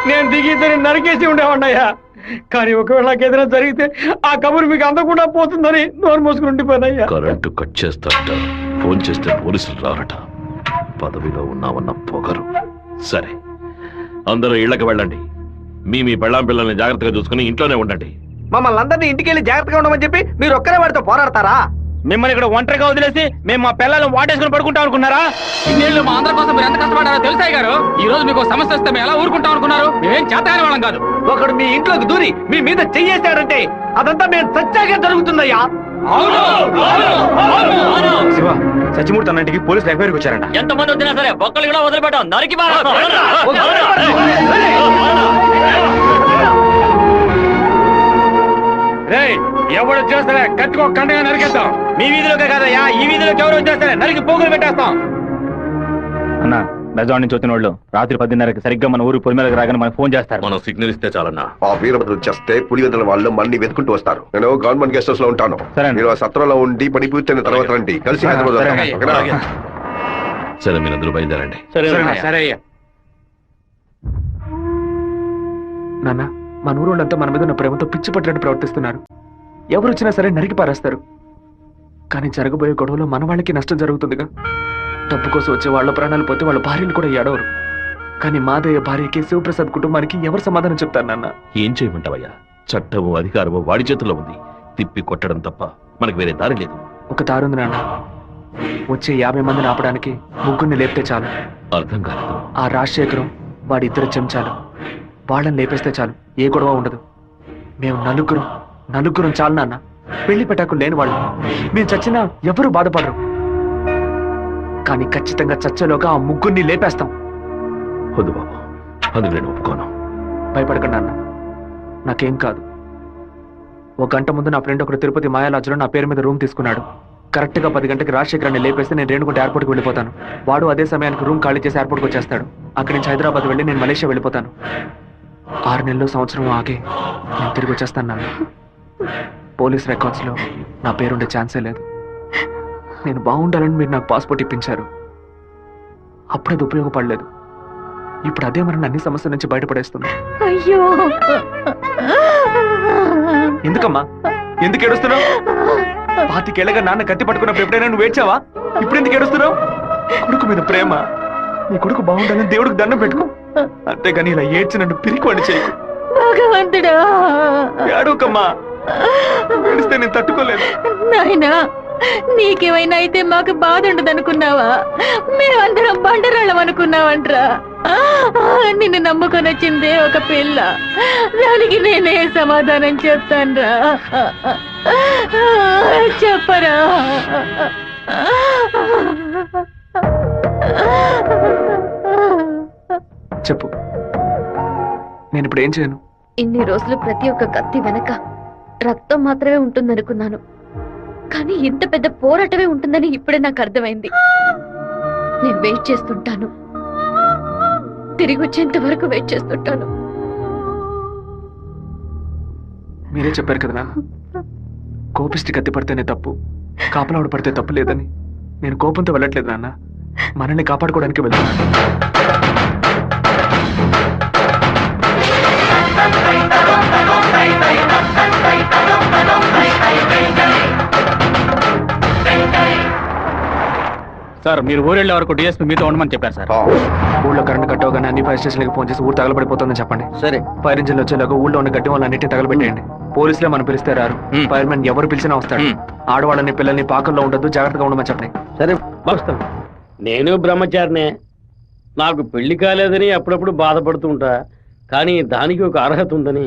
నేను దిగి ఇద్దరిని నరికేసి ఉండేవాడినయ్యా. కానీ ఒకవేళ నాకు ఏదైనా జరిగితే ఆ కబురు మీకు అందకుండా పోతుందని నోరు మూసుకుని ఉండిపోయినయ్యా. కరెంటు కట్ చేస్తారట, ఫోన్ చేస్తే పోలీసులు రారట. పదవిలో ఉన్నామన్న పొగరు. సరే, అందరూ ఇళ్లకు వెళ్ళండి. మీ పెళ్ళాం పిల్లల్ని జాగ్రత్తగా చూసుకుని ఇంట్లోనే ఉండండి. మమ్మల్ని అందరినీ ఇంటికి వెళ్ళి జాగ్రత్తగా ఉండమని చెప్పి మీరు ఒక్కరే వాడితో పోరాడతారా? మిమ్మల్ని ఇక్కడ ఒంటరిగా వదిలేసి మేము మా పిల్లలను వాటేసుకుని పడుకుంటాం అనుకున్నారా? ఇన్నేళ్ళు మా అందరి కోసం మీరు ఎంత కష్టపడారో తెలుసాయి గారు. ఈ రోజు మీకు సమస్య వస్తే మేము ఎలా ఊరుకుంటాం అనుకున్నారు? మేమేం చేతగాని వాళ్ళం కాదు. ఒకడు మీ ఇంట్లోకి దూరి మీ మీద చెయ్యేశాడంటే అదంతా మేము సత్యాగా జరుగుతుందయ్యా. శివ, సత్యమూర్తి అన్నింటికి పోలీసులు ఎంక్వైరీకి వచ్చారంట. ఎంతమంది వచ్చినా సరే ఒక్కళ్ళు కూడా వదిలిపెట్టాం. నరికి ఎవడు చేస్తారా కత్తికో కండగా నరికేద్దాం. మీ వీధిలోకే కాదయ్యా, ఈ వీధిలోకి ఎవరు వచ్చేస్తారే నరికి పోగులు పెట్టేస్తాం. అన్న బెజవాడ నుంచి వచ్చిన వాళ్ళు రాత్రి 10:30కి సరిగ్గా మన ఊరు పొలిమేరకు రాగానే మనకు ఫోన్ చేస్తారు. మనం సిగ్నల్ ఇస్తే చాలన్నా. ఆ వీరభద్రులు చేస్తే పులివెందుల వాళ్ళు మన్ని వెతుకుంటూ వస్తారు. నేను గవర్నమెంట్ గెస్ట్ హౌస్ లో ఉంటాను. సరే. మీరు ఆ సత్రంలో ఉండి పని పూర్తయిన తర్వాత రండి, కలిసి హైదరాబాద్ సరే. వద్దాం. ఓకేనా? సరే, మీరందరూ బయలుదేరండి. సరే అయ్యా. నాన్న, మన ఊరోళ్ళంతా మన మీద ఉన్న ప్రేమతో పిచ్చి పట్టినట్టు ప్రవర్తిస్తున్నారు. ఎవరు వచ్చినా సరే నరికి పారేస్తారు. కానీ జరగబోయే గొడవలో మన వాళ్ళకి నష్టం జరుగుతుందిగా. డబ్బు కోసం వచ్చే వాళ్ళ ప్రాణాలు పోతే వాళ్ళ భార్యలు కూడా ఏడవరు. కానీ మాదయ్య భార్యకి శివప్రసాద్ కుటుంబానికి ఎవరు సమాధానం చెప్తారు నాన్న? ఏం చేయమంటావయ్యా? చట్టము అధికారము వాడి చేతుల్లో ఉంది. తిప్పి కొట్టడం తప్ప మనకు వేరే దారి లేదు. ఒక దారుంది నాన్న. వచ్చే 50 మందిని ఆపడానికి ముగ్గురిని లేపితే చాలు. అర్థం కాలేదు. ఆ రాజశేఖరం వాడి 2 చెంచాలు వాళ్ళని లేపేస్తే చాలు, ఏ గొడవ ఉండదు. మేము నలుగురం చాలు నాన్న. పెళ్లి పెట్టాకులు లేని వాళ్ళు. మేము చచ్చినా ఎవరు బాధపడరు. కానీ ఖచ్చితంగా చచ్చేలోగా ఆ ముగ్గురిని లేపేస్తాం. వద్దు బాబు, అందుకు నేను ఒప్పుకోను. భయపడకండి అన్న, నాకేం కాదు. ఒక గంట ముందు నా ఫ్రెండ్ ఒకరు తిరుపతి మాయాలాజ్లో నా పేరు మీద రూమ్ తీసుకున్నాడు. కరెక్ట్గా 10 గంటకి రాజశేఖరాన్ని లేపేస్తే నేను రేణుగుంట ఎయిర్పోర్ట్కి వెళ్ళిపోతాను. వాడు అదే సమయానికి రూమ్ ఖాళీ చేసి ఎయిర్పోర్ట్కి వచ్చేస్తాడు. అక్కడి నుంచి హైదరాబాద్ వెళ్ళి నేను మలేషియా వెళ్ళిపోతాను. 6 నెలలు సంవత్సరం ఆగి నేను తిరిగి వచ్చేస్తాను నాన్న. పోలీస్ రికార్డ్స్లో నా పేరుండే ఛాన్సే లేదు. నేను బాగుండాలని మీరు నాకు పాస్పోర్ట్ ఇప్పించారు. అప్పుడు అది ఉపయోగపడలేదు. ఇప్పుడు అదే మరి అన్ని సమస్యల నుంచి బయటపడేస్తుంది. అయ్యో ఎందుకమ్మా ఎందుకు ఏడుస్తున్నావు? 25 ఏళ్ళగా నాన్న కత్తి పట్టుకున్నప్పుడు ఎప్పుడైనా నువ్వు ఏడ్చావా? ఇప్పుడు ఎందుకు ఏడుస్తున్నావు? కొడుకు మీద ప్రేమ. నీ కొడుకు బాగుండాలని దేవుడికి దండం పెట్టుకో. అంతేగాని ఇలా ఏడ్చి నన్ను పిరికివాడి చేయకు. భగవంతుడా, ఏడవకమ్మా. ఏడిస్తే నేను తట్టుకోలేదు. నాయనా, నీకేమైనా అయితే మాకు బాధ ఉండదనుకున్నావా? మేమందరం బండరాళ్ళం అనుకున్నావంట్రా. నిన్ను నమ్ముకొని వచ్చిందే ఒక పిల్ల. దానికి నేనే సమాధానం చెప్తాన్రా. చెప్పరా? చెప్పు, నేను ఇప్పుడు ఏం చేయను? ఇన్ని రోజులు ప్రతి ఒక్క కత్తి వెనక రక్తం మాత్రమే ఉంటుందనుకున్నాను. కానీ ఇంత పెద్ద పోరాటమే ఉంటుందని ఇప్పుడే నాకు అర్థమైంది. నేను వెయిట్ చేస్తుంటాను. తిరిగి వచ్చేంత వరకు వెయిట్ చేస్తుంటాను. మీరే చెప్పారు కదా నాన్న, కోపిష్టి కత్తి పడితేనే తప్పు, కాపలావిడ పడితే తప్పు లేదని. నేను కోపంతో వెళ్ళట్లేదు నాన్న, మనల్ని కాపాడుకోవడానికి వెళ్తున్నాను. సార్, మీరు ఊరు వెళ్ళే వరకు డిఎస్పీ మీతో ఉండమని చెప్పారు సార్. ఊళ్ళో కరెంట్ కట్ అవగానే అన్ని ఫైర్ స్టేషన్లకు ఫోన్ చేసి ఊరు తగలబడిపోతుందని చెప్పండి. సరే. ఫైర్ ఇంజిన్ వచ్చేలాగా ఊళ్ళో ఉన్న గడ్డి వాళ్ళన్నింటినీ తగలబెట్టేయండి. పోలీసులే మనం పిలిస్తే రారు. ఫైర్ మ్యాన్ ఎవరు పిలిచినా వస్తాడు. ఆడవాళ్ళని పిల్లల్ని పాకల్లో ఉండదు, జాగ్రత్తగా ఉండమని చెప్పండి. సరే, వస్తాను. నేను బ్రహ్మచారినే. నాకు పెళ్లి కాలేదని అప్పుడప్పుడు బాధపడుతూ ఉంటా. కానీ దానికి ఒక అర్హత ఉందని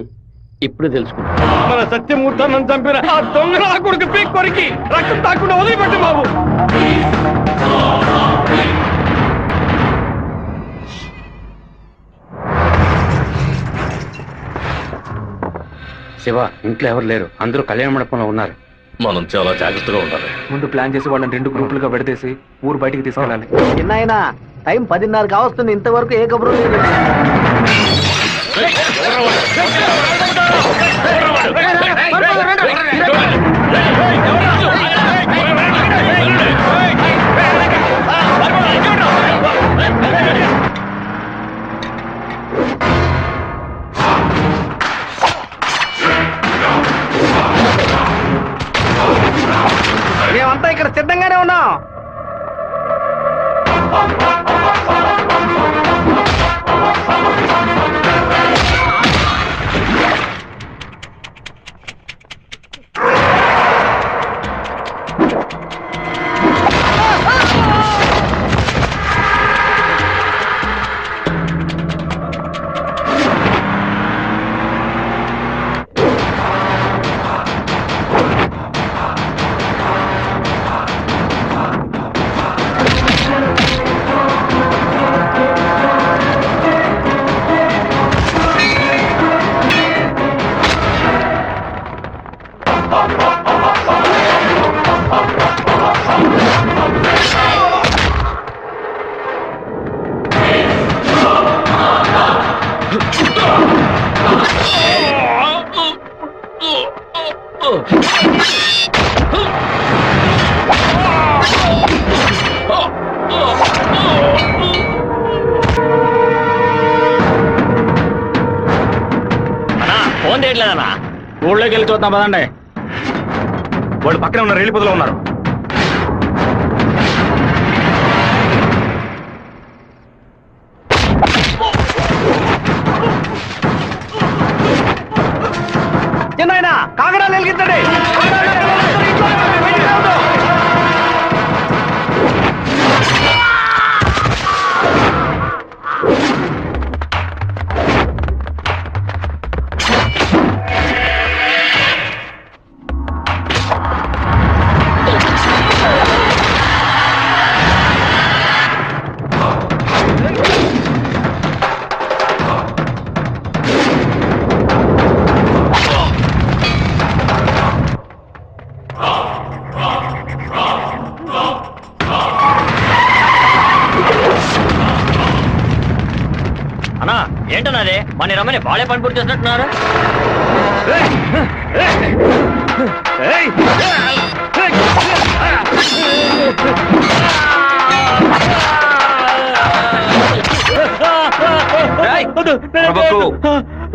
ఇప్పుడు తెలుసుకున్నా. మన సత్యమూర్తాన్ని చంపిన ఆ దొంగ నా కొడుకు పీక్ కొరికి రక్తం తాకుండా వదిలిపెట్టు బాబు. శివ, ఇంట్లో ఎవరు లేరు, అందరూ కళ్యాణ మండపంలో ఉన్నారు. మనం చాలా జాగ్రత్తగా ఉండాలి. ముందు ప్లాన్ చేసి వాళ్ళని 2 గ్రూపులుగా విడదీసి ఊరు బయటికి తీసుకెళ్ళాలి. చిన్నాయన, టైం 10:30 కావస్తుంది, ఇంతవరకు ఏ కబురు లేదు. మేమంతా ఇక్కడ సిద్ధంగానే ఉన్నాం. ఫోన్ చేయట్లేదన్నా. ఊళ్ళోకి వెళ్ళి చూద్దాం పదండి. వాళ్ళు పక్కనే ఉన్న రైలు పొదలో ఉన్నారు. చిన్నాయన, కాగడాలు వెలిగించండి. ఏంటన్నదే మన రమ్మని బాలే పని పూర్తి చేసినట్టున్నారు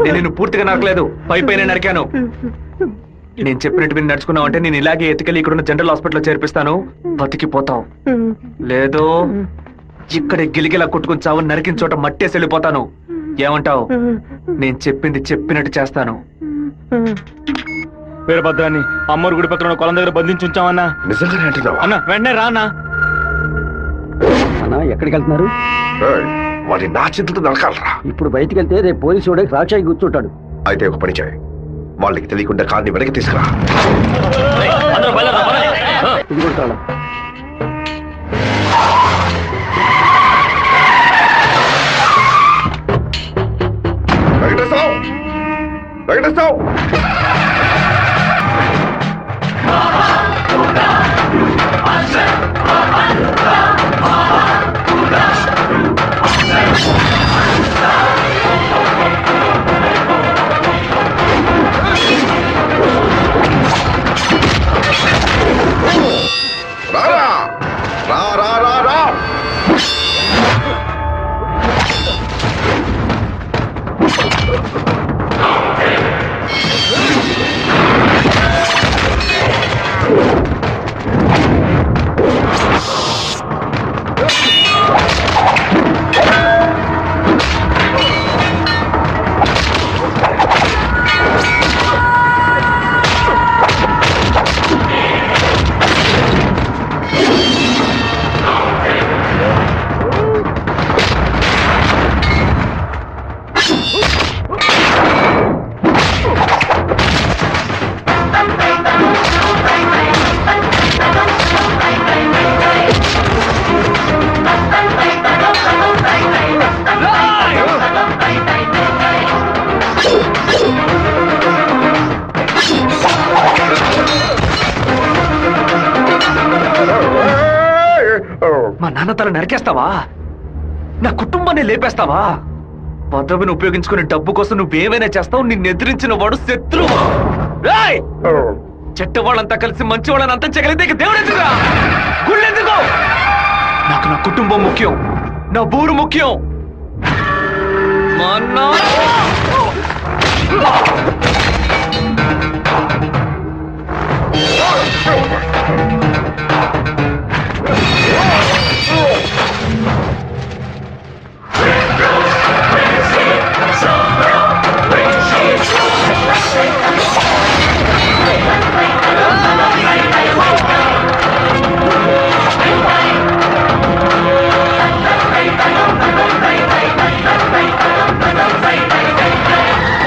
నేను నిన్ను పూర్తిగా నరకలేదు పైపైన నరికాను. నేను చెప్పినట్టు మీరు నడుచుకున్నావు అంటే నేను ఇలాగే ఎత్తుకెళ్ళి ఇక్కడున్న జనరల్ హాస్పిటల్లో చేర్పిస్తాను, బతికిపోతావు. లేదో ఇక్కడ గిలిగిలా కొట్టుకుని చావు, నరికిన చోట మట్టేసి వెళ్ళిపోతాను. ఏమంటావు? నేను చెప్పింది చెప్పినట్టు చేస్తాను. వీరభద్రాన్ని అమ్మోరు గుడి పక్కన కొలం దగ్గర బంధించి ఉంచామన్నా. నిజంగానే అంటున్నావా? అన్న వెంటనే రానా. అన్నా ఎక్కడికి వెళ్తున్నారు? వాడి నా చేతులతో నరకాలరా. ఇప్పుడు బయటికి వెళ్తే రేపు పోలీసు వాడికి రాక్షాయి కూర్చుంటాడు. అయితే ఒక పని చేయి, వాళ్ళకి తెలియకుండా కార్ని వెనక్కి తీసుకురా. ఇది కూడా తాళం. వెంకటేశ్వరరావు, వెంకటేశ్వరరావు, రారా, రా రా రా రా. మా నాన్న తల నరికేస్తావా? నా కుటుంబాన్ని లేపేస్తావా? పదవిని ఉపయోగించుకునే డబ్బు కోసం నువ్వేమైనా చేస్తావు. నిన్ను ఎదిరించిన వాడు శత్రువు. చెట్ట వాళ్ళంతా కలిసి మంచి వాళ్ళని అంతం చేయగలిగితే ఇక దేవుడు ఎందుకురా? గుళ్ళు ఎందుకు? నాకు నా కుటుంబం ముఖ్యం, నా ఊరు ముఖ్యం. మా నాన్న